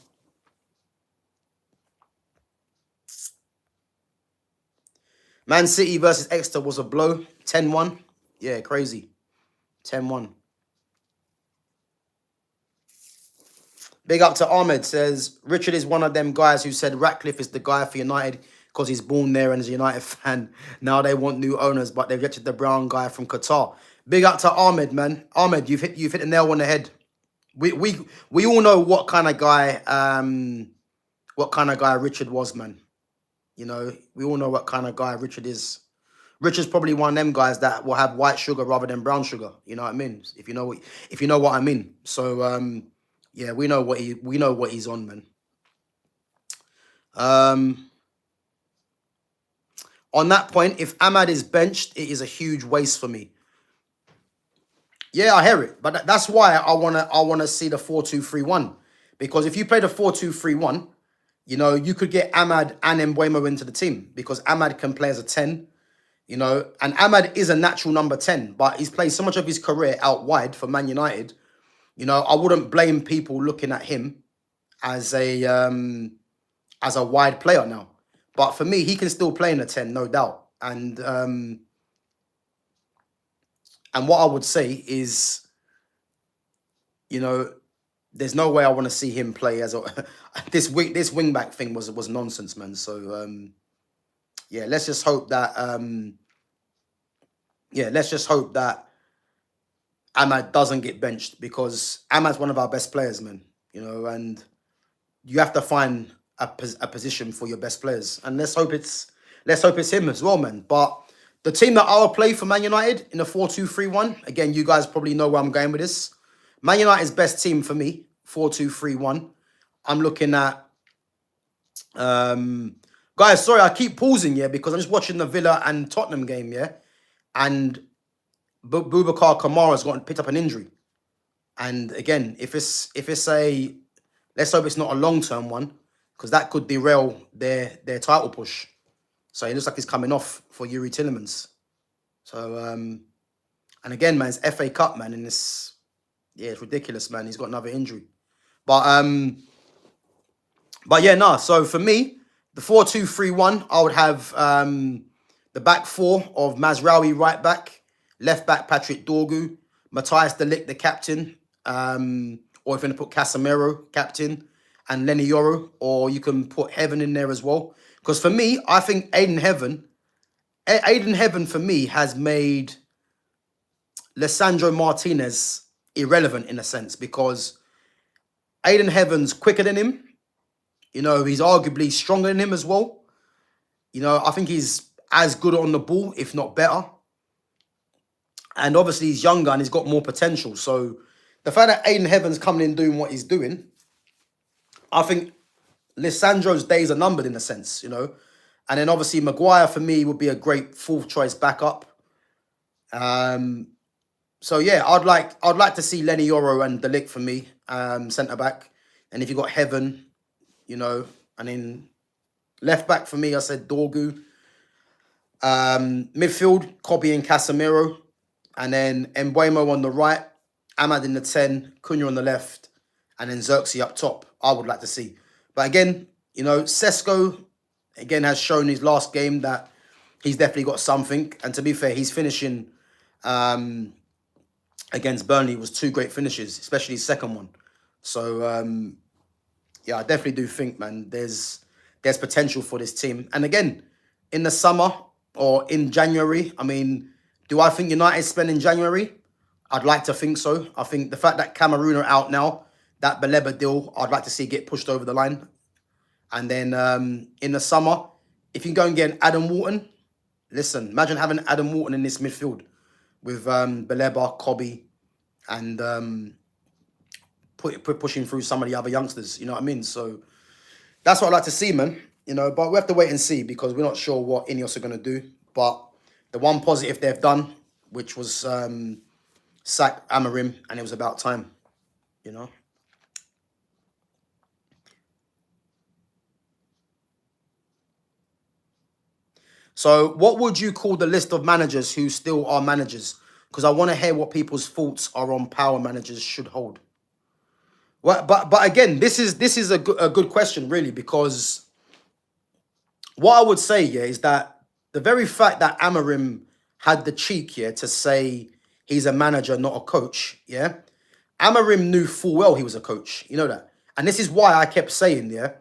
A: Man City versus Exeter was a blow. 10-1. Yeah, crazy. 10-1. Big up to Ahmed, says, Richard is one of them guys who said Ratcliffe is the guy for United because he's born there and is a United fan. Now they want new owners, but they've rejected the brown guy from Qatar. Big up to Ahmed, man. Ahmed, you've hit the nail on the head. We all know what kind of guy Richard was, man. You know, we all know what kind of guy Richard is. Richard's probably one of them guys that will have white sugar rather than brown sugar. You know what I mean? If you know what I mean. So yeah, we know what he's on, man. On that point, if Ahmad is benched, it is a huge waste for me. Yeah, I hear it, but that's why I wanna see the 4-2-3-1, because if you play the 4-2-3-1, you know, you could get Ahmad and Mbeumo into the team, because Ahmad can play as a 10, you know, and Ahmad is a natural number 10, but he's played so much of his career out wide for Man United. You know, I wouldn't blame people looking at him as a wide player now. But for me, he can still play in a 10, no doubt. And what I would say is, you know, there's no way I want to see him play as a this wing back thing was nonsense, man. So yeah, let's just hope that Ahmad doesn't get benched, because Ahmad's one of our best players, man. You know, and you have to find a position for your best players, and let's hope it's him as well, man. But the team that I'll play for Man United in a 4-2-3-1, again, you guys probably know where I'm going with this. Man United's best team for me, 4-2-3-1. I'm looking at guys, sorry, I keep pausing, yeah, because I'm just watching the Villa and Tottenham game, yeah, and Boubacar Kamara's picked up an injury, and again, if it's a, let's hope it's not a long-term one, because that could derail their title push. So it looks like he's coming off for Yuri Tillemans. So and again, man, it's FA Cup, man, and it's ridiculous, man. He's got another injury, but yeah, nah. So for me, the 4-2-3-1, I would have the back four of Mazraoui right back, left back Patrick Dorgu, Matthias de Ligt the captain, or if you're going to put Casemiro captain, and Lenny Yoro, or you can put Heaven in there as well. Because for me, I think Aiden Heaven for me has made Lisandro Martinez irrelevant in a sense, because Aiden Heaven's quicker than him. You know, he's arguably stronger than him as well. You know, I think he's as good on the ball, if not better. And obviously he's younger and he's got more potential. So the fact that Aiden Heaven's coming in doing what he's doing, I think Lissandro's days are numbered in a sense, you know. And then obviously Maguire for me would be a great fourth choice backup. So yeah, I'd like to see Lenny Yoro and De Ligt for me, centre back. And if you got Heaven, you know, and then left back for me, I said Dorgu. Midfield, Kobe and Casemiro. And then Mbeumo on the right, Ahmad in the 10, Cunha on the left, and then Xerxes up top. I would like to see. But again, you know, Sesko, again, has shown his last game that he's definitely got something. And to be fair, he's finishing against Burnley was 2 great finishes, especially his second one. So, yeah, I definitely do think, man, there's potential for this team. And again, in the summer or in January, I mean, do I think United spend in January? I'd like to think so. I think the fact that Cameroon are out now, that Baleba deal, I'd like to see get pushed over the line. And then in the summer, if you go and get an Adam Wharton, listen, imagine having Adam Wharton in this midfield with Baleba, Kobe, and pushing through some of the other youngsters. You know what I mean? So that's what I'd like to see, man. You know, but we have to wait and see because we're not sure what Ineos are going to do. But the one positive they've done, which was sack Amorim, and it was about time, you know. So what would you call the list of managers who still are managers? Because I want to hear what people's thoughts are on power managers should hold. Well, but again, this is a good question, really, because what I would say, yeah, is that the very fact that Amorim had the cheek, yeah, to say he's a manager, not a coach, yeah, Amorim knew full well he was a coach. You know that. And this is why I kept saying, yeah,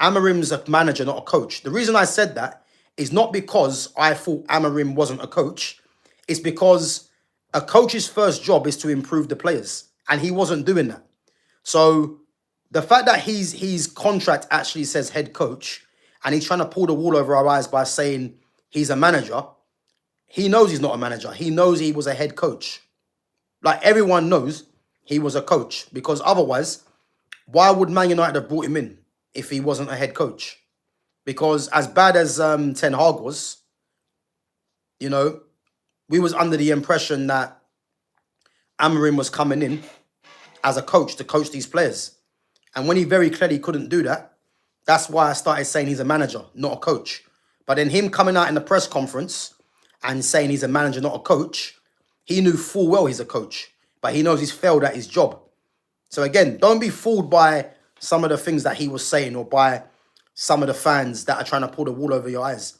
A: Amorim's a manager, not a coach. The reason I said that is not because I thought Amorim wasn't a coach. It's because a coach's first job is to improve the players. And he wasn't doing that. So the fact that his contract actually says head coach and he's trying to pull the wool over our eyes by saying he's a manager, he knows he's not a manager. He knows he was a head coach. Like everyone knows he was a coach because otherwise, why would Man United have brought him in if he wasn't a head coach? Because as bad as Ten Hag was, you know, we was under the impression that Amorim was coming in as a coach to coach these players. And when he very clearly couldn't do that, that's why I started saying he's a manager, not a coach. But then him coming out in the press conference and saying he's a manager, not a coach, he knew full well he's a coach. But he knows he's failed at his job. So again, don't be fooled by some of the things that he was saying or by some of the fans that are trying to pull the wool over your eyes.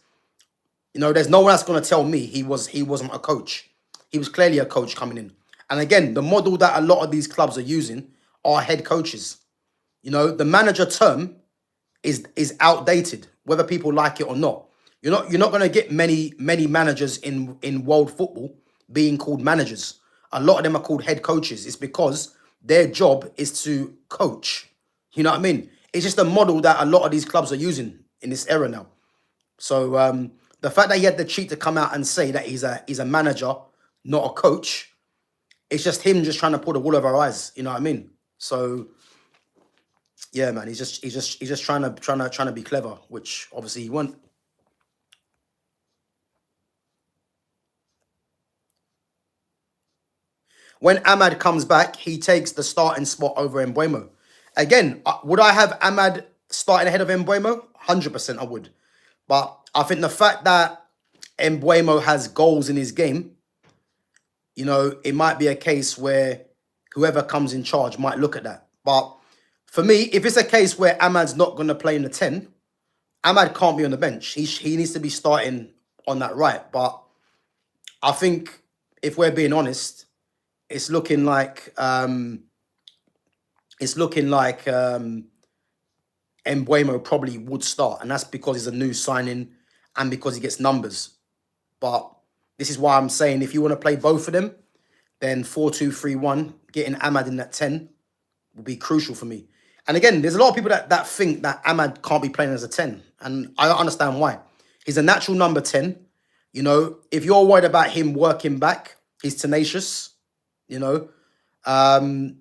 A: You know, there's no one else going to tell me he wasn't a coach. He was clearly a coach coming in. And again, the model that a lot of these clubs are using are head coaches. You know, the manager term is outdated, whether people like it or not. You're not going to get many managers in world football being called managers. A lot of them are called head coaches. It's because their job is to coach. You know what I mean? It's just a model that a lot of these clubs are using in this era now. So the fact that he had the cheek to come out and say that he's a manager, not a coach, it's just him just trying to pull the wool over our eyes. You know what I mean? So yeah, man, he's just trying to be clever, which obviously he won't. When Ahmad comes back, he takes the starting spot over Mbeumo. Again, would I have Ahmad starting ahead of Mbeumo? 100% I would. But I think the fact that Mbeumo has goals in his game, you know, it might be a case where whoever comes in charge might look at that. But for me, if it's a case where Ahmad's not going to play in the 10, Ahmad can't be on the bench. He needs to be starting on that right. But I think if we're being honest, it's looking like Mbeumo probably would start, and that's because he's a new signing and because he gets numbers. But this is why I'm saying if you want to play both of them, then 4-2-3-1, getting Ahmad in that 10 will be crucial for me. And again, there's a lot of people that think that Ahmad can't be playing as a 10, and I don't understand why. He's a natural number 10. You know, if you're worried about him working back, he's tenacious, you know, and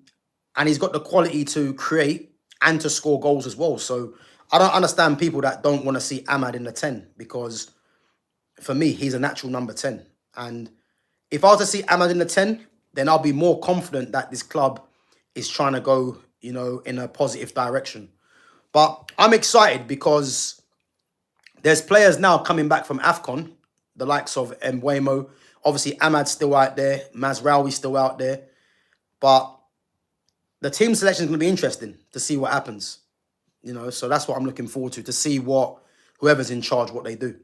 A: he's got the quality to create and to score goals as well. So I don't understand people that don't want to see Ahmad in the 10, because for me, he's a natural number 10. And if I was to see Ahmad in the 10, then I'll be more confident that this club is trying to go, you know, in a positive direction. But I'm excited because there's players now coming back from AFCON, the likes of Mbeumo. Obviously, Ahmad's still out there. Mazraoui's still out there. But the team selection is going to be interesting to see what happens. You know, so that's what I'm looking forward to see what whoever's in charge, what they do.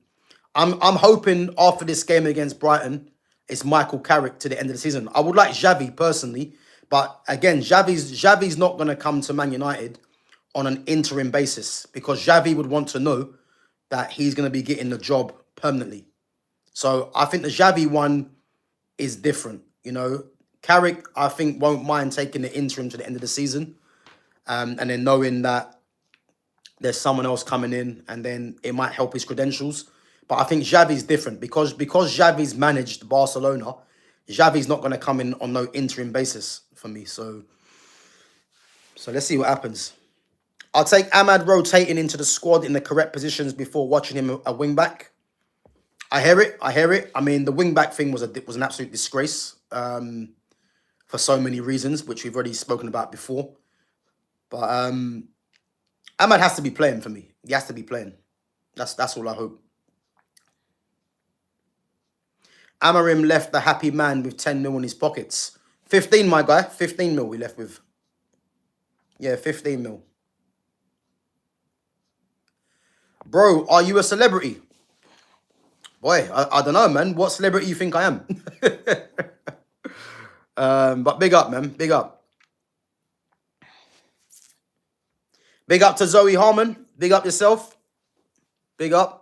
A: I'm hoping after this game against Brighton, it's Michael Carrick to the end of the season. I would like Xavi personally, but again, Xavi's not going to come to Man United on an interim basis, because Xavi would want to know that he's going to be getting the job permanently. So I think the Xavi one is different. You know, Carrick, I think, won't mind taking the interim to the end of the season, and then knowing that there's someone else coming in, and then it might help his credentials. But I think Xavi's different because Xavi's managed Barcelona. Xavi's not going to come in on no interim basis for me. So let's see what happens. I'll take Ahmad rotating into the squad in the correct positions before watching him a wing back. I hear it. I mean, the wing back thing was an absolute disgrace for so many reasons, which we've already spoken about before. But Ahmad has to be playing for me. He has to be playing. That's all I hope. Amarim left the happy man with 10 mil in his pockets. 15, my guy. 15 mil we left with. Yeah, 15 mil. Bro, are you a celebrity? Boy, I don't know, man. What celebrity you think I am? But big up, man. Big up. Big up to Zoe Harmon. Big up yourself. Big up.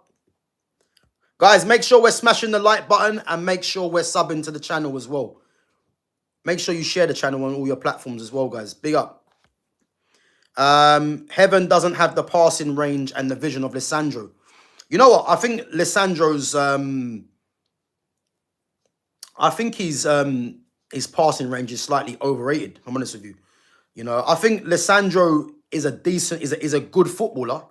A: Guys, make sure we're smashing the like button and make sure we're subbing to the channel as well. Make sure you share the channel on all your platforms as well, guys. Big up. Heaven doesn't have the passing range and the vision of Lisandro. You know what? I think Lisandro's... I think his passing range is slightly overrated, if I'm honest with you. You know, I think Lisandro is a good footballer,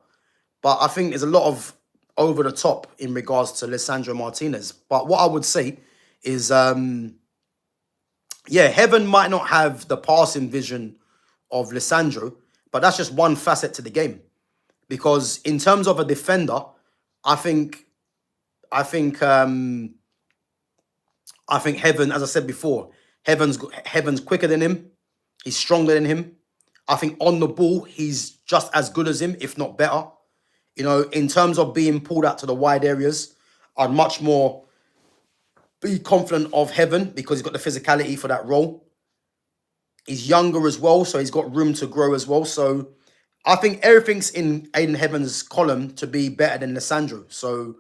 A: but I think there's a lot of over the top in regards to Lisandro Martinez. But what I would say is, yeah, Heaven might not have the passing vision of Lisandro, but that's just one facet to the game. Because in terms of a defender, I think Heaven, as I said before, Heaven's quicker than him. He's stronger than him. I think on the ball, he's just as good as him, if not better. You know, in terms of being pulled out to the wide areas, I'd much more be confident of Heaven because he's got the physicality for that role. He's younger as well, so he's got room to grow as well. So I think everything's in Aiden Heaven's column to be better than Lisandro. So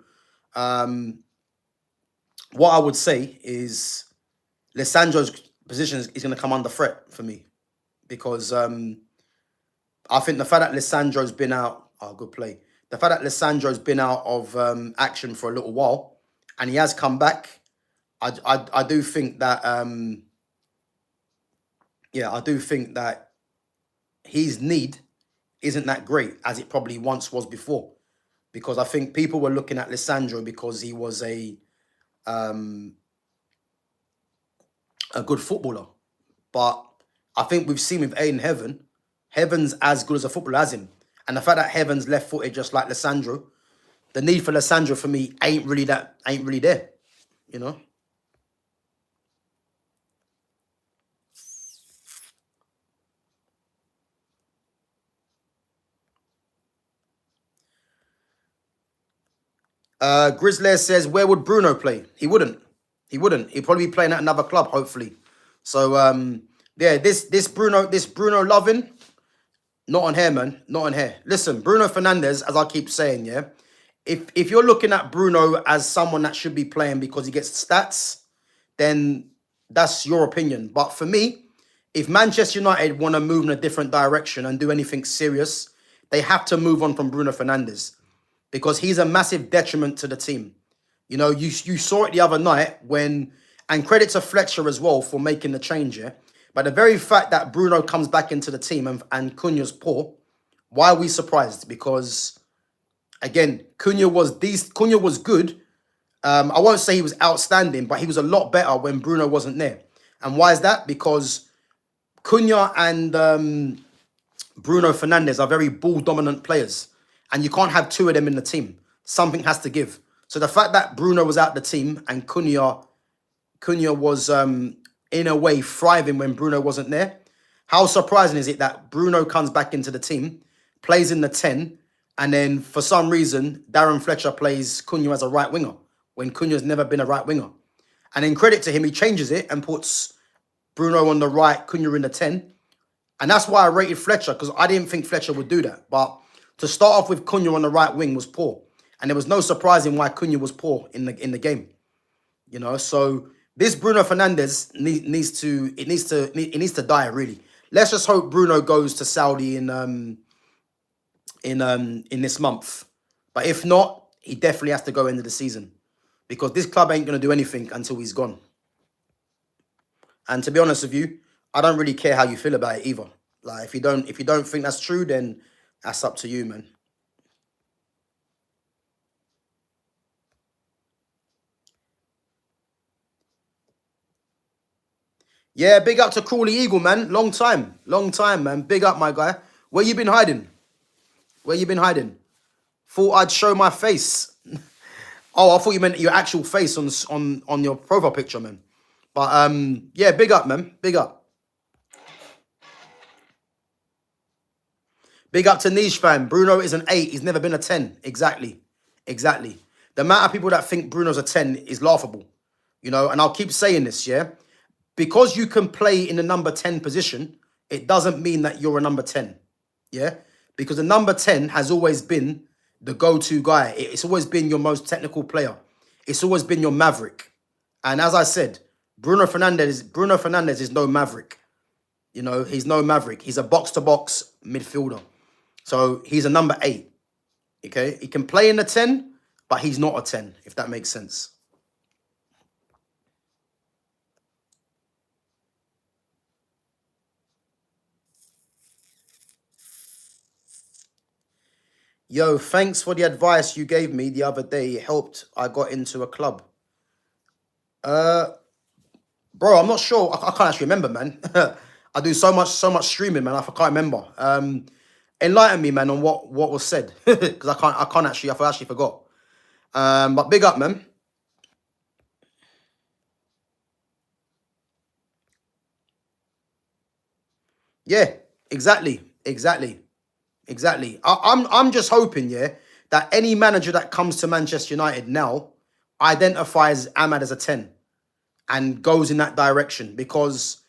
A: what I would say is Lisandro's position is going to come under threat for me because I think the fact that Lisandro's been out, good play. The fact that Lisandro's been out of action for a little while and he has come back, I do think that, I do think that his need isn't that great as it probably once was before. Because I think people were looking at Lisandro because he was a good footballer. But I think we've seen with Aiden Heaven, Heaven's as good as a footballer as him. And the fact that Heaven's left-footed just like Lisandro, the need for Lisandro for me ain't really there, you know? Grizzly says, where would Bruno play? He wouldn't. He wouldn't. He'd probably be playing at another club, hopefully. So, yeah, this Bruno loving, not on here, man. Not on here. Listen, Bruno Fernandes, as I keep saying, yeah, if you're looking at Bruno as someone that should be playing because he gets stats, then that's your opinion. But for me, if Manchester United want to move in a different direction and do anything serious, they have to move on from Bruno Fernandes because he's a massive detriment to the team. You know, you saw it the other night when, and credit to Fletcher as well for making the change, yeah. But the very fact that Bruno comes back into the team and Cunha's poor, why are we surprised? Because again, Cunha was good. I won't say he was outstanding, but he was a lot better when Bruno wasn't there. And why is that? Because Cunha and Bruno Fernandes are very ball dominant players, and you can't have two of them in the team. Something has to give. So the fact that Bruno was out the team and Cunha was in a way thriving when Bruno wasn't there. How surprising is it that Bruno comes back into the team, plays in the 10, and then for some reason Darren Fletcher plays Cunha as a right winger when Cunha's never been a right winger. And in credit to him, he changes it and puts Bruno on the right, Cunha in the 10. And that's why I rated Fletcher, because I didn't think Fletcher would do that. But to start off with Cunha on the right wing was poor. And there was no surprising why Cunha was poor in the game. You know, so this Bruno Fernandes needs to die, really. Let's just hope Bruno goes to Saudi in this month. But if not, he definitely has to go into the season. Because this club ain't going to do anything until he's gone. And to be honest with you, I don't really care how you feel about it either. Like, if you don't think that's true, then that's up to you, man. Yeah, big up to Crawley Eagle, man. Long time, man. Big up, my guy. Where you been hiding? Where you been hiding? Thought I'd show my face. Oh, I thought you meant your actual face on your profile picture, man. But yeah, big up, man. Big up. Big up to Niche fan. Bruno is an 8. He's never been a 10. Exactly. Exactly. The amount of people that think Bruno's a 10 is laughable. You know, and I'll keep saying this, yeah? Because you can play in the number 10 position, it doesn't mean that you're a number 10. Yeah? Because the number 10 has always been the go-to guy. It's always been your most technical player. It's always been your maverick. And as I said, Bruno Fernandes is no maverick. You know, he's no maverick. He's a box-to-box midfielder. So he's a number 8. Okay? He can play in the 10, but he's not a 10, if that makes sense. Yo, thanks for the advice you gave me the other day. It helped. I got into a club. Bro, I'm not sure. I can't actually remember, man. I do so much streaming, man. I can't remember. Enlighten me, man, on what was said, because I actually forgot. But big up, man. Yeah, exactly. I'm just hoping, yeah, that any manager that comes to Manchester United now identifies Ahmad as a 10 and goes in that direction, because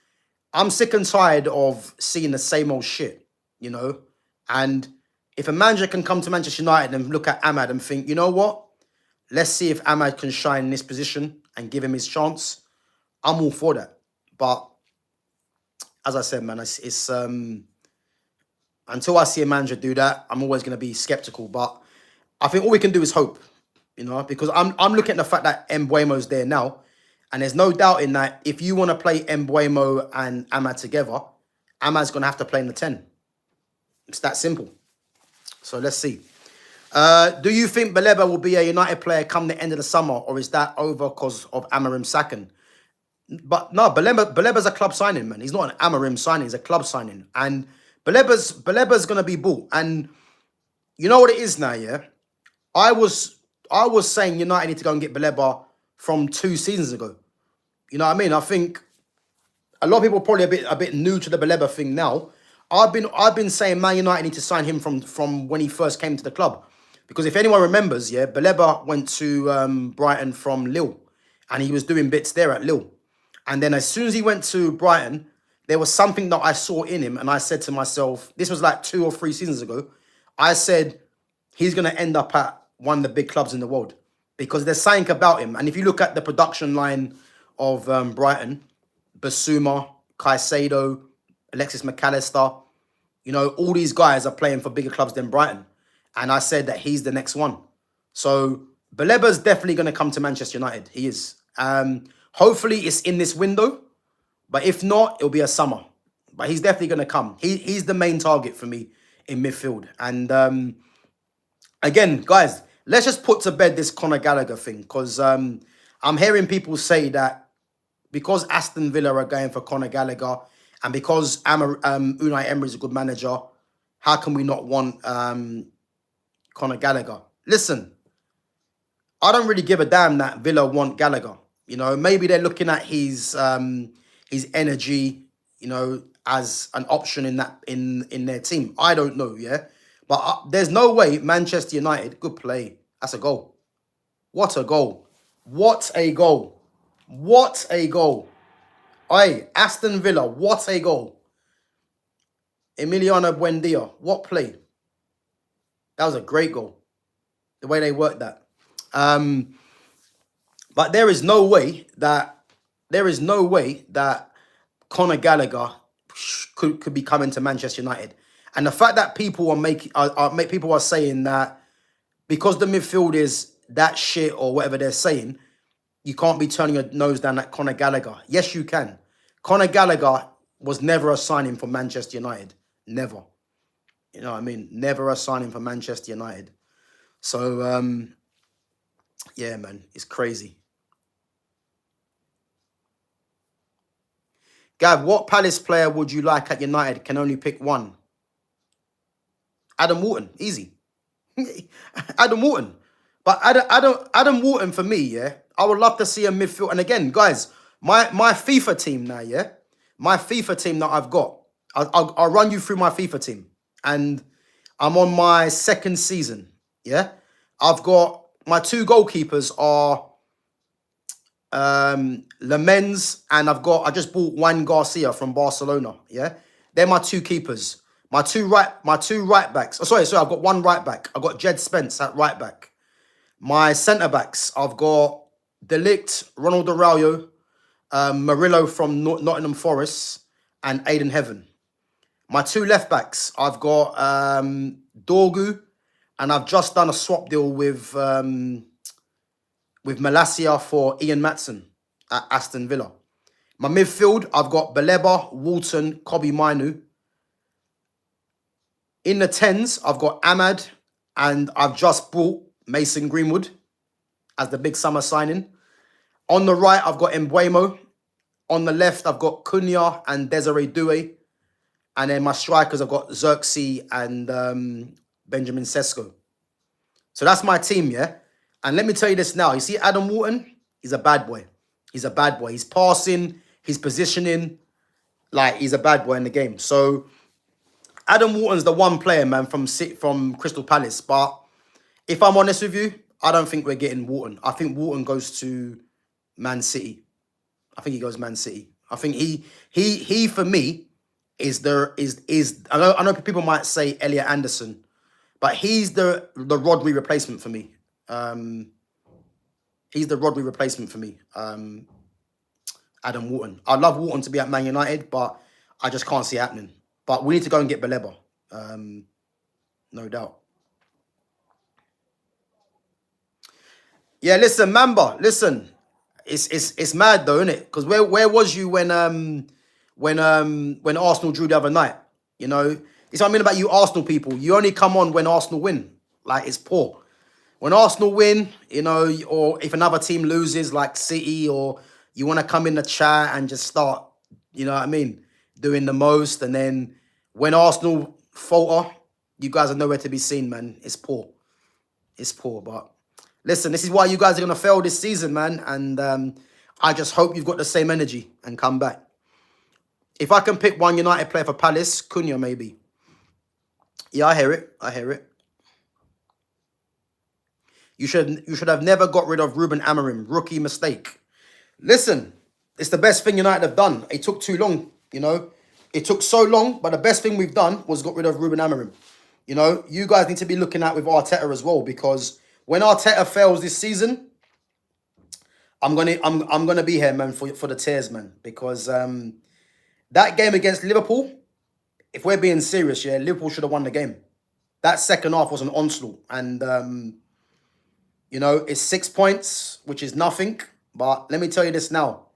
A: I'm sick and tired of seeing the same old shit, you know? And if a manager can come to Manchester United and look at Ahmad and think, you know what? Let's see if Ahmad can shine in this position and give him his chance, I'm all for that. But as I said, man, it's until I see a manager do that, I'm always going to be skeptical. But I think all we can do is hope, you know, because I'm looking at the fact that Mbeumo's there now. And there's no doubt in that if you want to play Mbeumo and Ahmad together, Ahmad's going to have to play in the 10. It's that simple. So let's see. Do you think Baleba will be a United player come the end of the summer, or is that over because of Amarim sacking? But no, Baleba's a club signing, man. He's not an Amarim signing. He's a club signing. And Baleba's going to be bought. And you know what it is now, yeah? I was saying United need to go and get Baleba from 2 seasons ago. You know what I mean? I think a lot of people are probably a bit new to the Baleba thing now. I've been saying Man United need to sign him from when he first came to the club. Because if anyone remembers, yeah, Baleba went to Brighton from Lille. And he was doing bits there at Lille. And then as soon as he went to Brighton, there was something that I saw in him. And I said to myself, this was like 2 or 3 seasons ago. I said, he's going to end up at one of the big clubs in the world. Because there's something about him. And if you look at the production line of Brighton, Basuma, Caicedo, Alexis McAllister, you know, all these guys are playing for bigger clubs than Brighton. And I said that he's the next one. So Baleba's definitely going to come to Manchester United. He is. Hopefully it's in this window, but if not, it'll be a summer. But he's definitely going to come. He's the main target for me in midfield. And again, guys, let's just put to bed this Conor Gallagher thing, because I'm hearing people say that because Aston Villa are going for Conor Gallagher and because Unai Emery is a good manager, how can we not want Conor Gallagher? Listen, I don't really give a damn that Villa want Gallagher. You know, maybe they're looking at his energy, you know, as an option in their team. I don't know, yeah. But there's no way Manchester United, good play. That's a goal. What a goal. What a goal. What a goal. Oi, Aston Villa, what a goal. Emiliano Buendia, what play. That was a great goal. The way they worked that. But there is no way that Conor Gallagher could be coming to Manchester United. And the fact that people are saying that because the midfield is that shit or whatever they're saying, you can't be turning your nose down at Conor Gallagher. Yes, you can. Conor Gallagher was never a signing for Manchester United. Never. You know what I mean? Never a signing for Manchester United. So, yeah, man, it's crazy. Gav, what Palace player would you like at United? Can only pick one. Adam Wharton, easy. Adam Wharton. But Adam Wharton for me, yeah, I would love to see a midfield. And again, guys, my FIFA team now, yeah, my FIFA team that I've got, I'll run you through my FIFA team. And I'm on my second season, yeah. I've got my two goalkeepers are Lamens, and I just bought Juan Garcia from Barcelona. Yeah, they're my two keepers. My two right backs. Oh, sorry, I've got one right back. I've got Jed Spence at right back. My centre backs, I've got Delict, Ronald Araujo, Murillo from Nottingham Forest, and Aiden Heaven. My two left backs, I've got Dorgu, and I've just done a swap deal with Malacia for Ian Matson at Aston Villa. My midfield, I've got Baleba, Walton, Kobe Mainu. In the 10s, I've got Ahmad, and I've just brought Mason Greenwood as the big summer signing. On the right, I've got Mbuemo. On the left, I've got Cunha and Desiree Doué. And then my strikers, I've got Xerxes and Benjamin Sesko. So that's my team, yeah? And let me tell you this now. You see Adam Wharton? He's a bad boy. He's a bad boy. He's passing, he's positioning. Like, he's a bad boy in the game. So Adam Wharton's the one player, man, from Crystal Palace. But if I'm honest with you, I don't think we're getting Wharton. I think Wharton goes to Man City. I think he goes Man City. I think he for me is I know people might say Elliot Anderson, but he's the Rodri replacement for me. He's the Rodri replacement for me. Adam Wharton. I'd love Wharton to be at Man United, but I just can't see it happening. But we need to go and get Baleba. No doubt. Yeah, listen, Mamba, listen. It's mad though, isn't it? Because where was you when Arsenal drew the other night? You know, it's what I mean about you Arsenal people. You only come on when Arsenal win. Like, it's poor. When Arsenal win, you know, or if another team loses like City, or you want to come in the chat and just start, you know what I mean, doing the most. And then when Arsenal falter, you guys are nowhere to be seen, man. It's poor. It's poor. But listen, this is why you guys are going to fail this season, man. And I just hope you've got the same energy and come back. If I can pick one United player for Palace, Cunha maybe. Yeah, I hear it. I hear it. You should have never got rid of Ruben Amorim. Rookie mistake. Listen, it's the best thing United have done. It took too long, you know. It took so long, but the best thing we've done was got rid of Ruben Amorim. You know, you guys need to be looking at with Arteta as well, because when Arteta fails this season, I'm gonna be here, man, for the tears, man, because that game against Liverpool, if we're being serious, yeah, Liverpool should have won the game. That second half was an onslaught, and You know, it's 6 points, which is nothing. But let me tell you this now.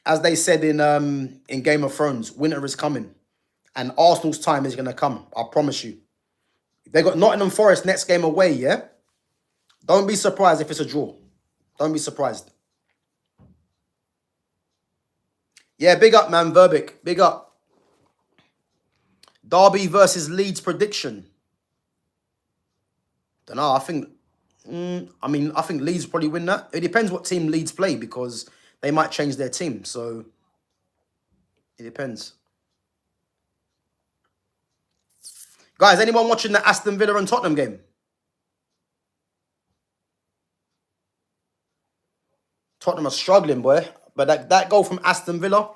A: As they said in Game of Thrones, winter is coming. And Arsenal's time is going to come. I promise you. They got Nottingham Forest next game away, yeah? Don't be surprised if it's a draw. Don't be surprised. Yeah, big up, man. Verbic. Big up. Derby versus Leeds prediction. Don't know. I think... I think Leeds probably win that. It depends what team Leeds play because they might change their team. So, it depends. Guys, anyone watching the Aston Villa and Tottenham game? Tottenham are struggling, boy. But that goal from Aston Villa,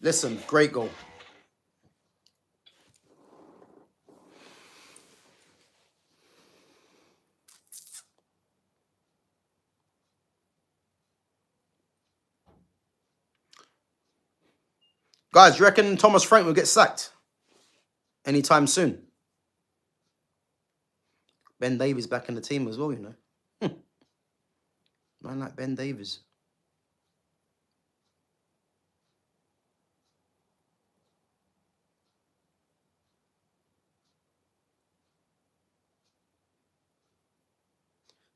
A: listen, great goal. Guys, do you reckon Thomas Frank will get sacked anytime soon? Ben Davies back in the team as well, you know. Man like Ben Davies.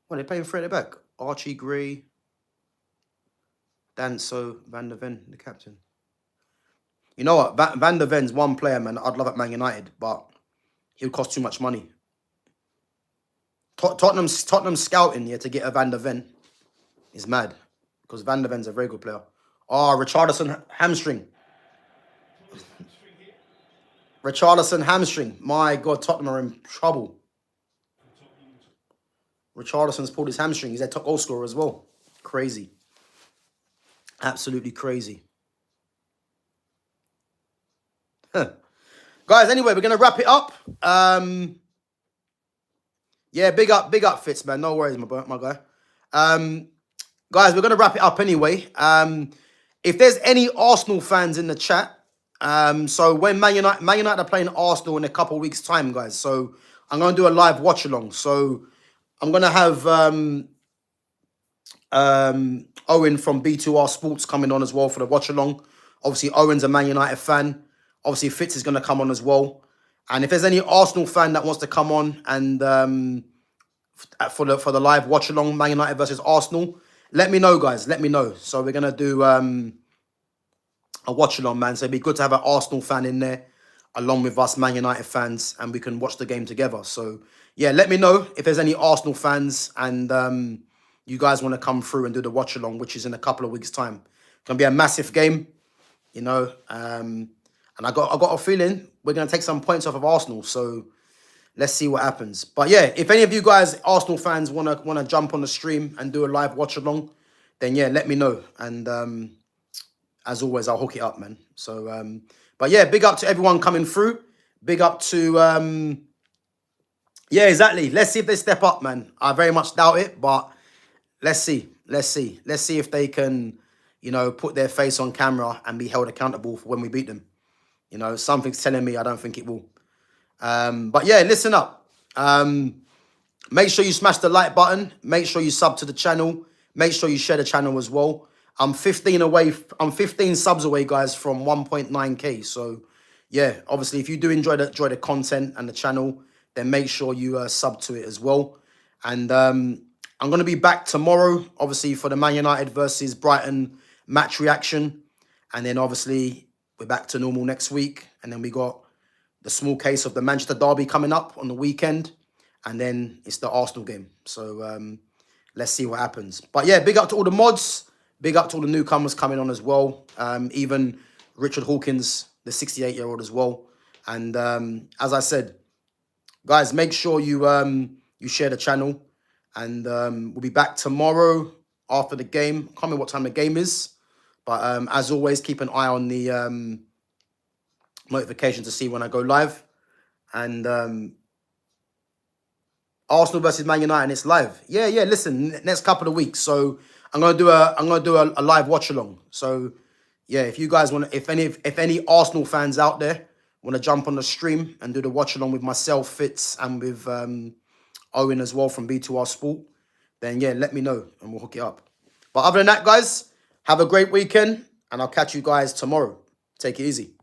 A: Well, they're playing Fred back. Archie Gray, Danso, Van der Ven, the captain. You know what? Van der Ven's one player, man, I'd love at Man United, but he would cost too much money. Tottenham scouting here to get a Van der Ven is mad because Van der Ven's a very good player. Oh, Richarlison hamstring. Richarlison hamstring. My God, Tottenham are in trouble. Richarlison's pulled his hamstring. He's their top goal scorer as well. Crazy. Absolutely crazy. Huh. Guys, anyway, we're going to wrap it up. Yeah, big up Fitz, man. No worries, my guy. Guys, we're going to wrap it up anyway. If there's any Arsenal fans in the chat, so when Man United are playing Arsenal in a couple of weeks' time, guys. So I'm going to do a live watch along. So I'm going to have Owen from B2R Sports coming on as well for the watch along. Obviously, Owen's a Man United fan. Obviously, Fitz is going to come on as well. And if there's any Arsenal fan that wants to come on and for the live watch along, Man United versus Arsenal, let me know, guys. Let me know. So we're going to do a watch along, man. So it'd be good to have an Arsenal fan in there along with us Man United fans and we can watch the game together. So yeah, let me know if there's any Arsenal fans and you guys want to come through and do the watch along, which is in a couple of weeks' time. It's going to be a massive game, you know. And I got a feeling we're going to take some points off of Arsenal. So let's see what happens. But yeah, if any of you guys, Arsenal fans, want to jump on the stream and do a live watch along, then yeah, let me know. And as always, I'll hook it up, man. So, but yeah, big up to everyone coming through. Big up to, yeah, exactly. Let's see if they step up, man. I very much doubt it, but let's see. Let's see if they can, you know, put their face on camera and be held accountable for when we beat them. You know, something's telling me I don't think it will. But yeah, listen up. Make sure you smash the like button. Make sure you sub to the channel. Make sure you share the channel as well. I'm 15 subs away, guys, from 1.9k. So yeah, obviously, if you do enjoy the content and the channel, then make sure you sub to it as well. And I'm going to be back tomorrow, obviously, for the Man United versus Brighton match reaction. And then obviously we're back to normal next week. And then we got the small case of the Manchester derby coming up on the weekend. And then it's the Arsenal game. So let's see what happens. But yeah, big up to all the mods. Big up to all the newcomers coming on as well. Even Richard Hawkins, the 68-year-old as well. And as I said, guys, make sure you you share the channel. And we'll be back tomorrow after the game. Can't remember what time the game is. But as always, keep an eye on the notification to see when I go live. And Arsenal versus Man United, and it's live. Yeah, listen, next couple of weeks. So I'm gonna do a live watch along. So yeah, if you guys want to, if any Arsenal fans out there want to jump on the stream and do the watch along with myself, Fitz, and with Owen as well from B2R Sport, then yeah, let me know and we'll hook it up. But other than that, guys, have a great weekend and I'll catch you guys tomorrow. Take it easy.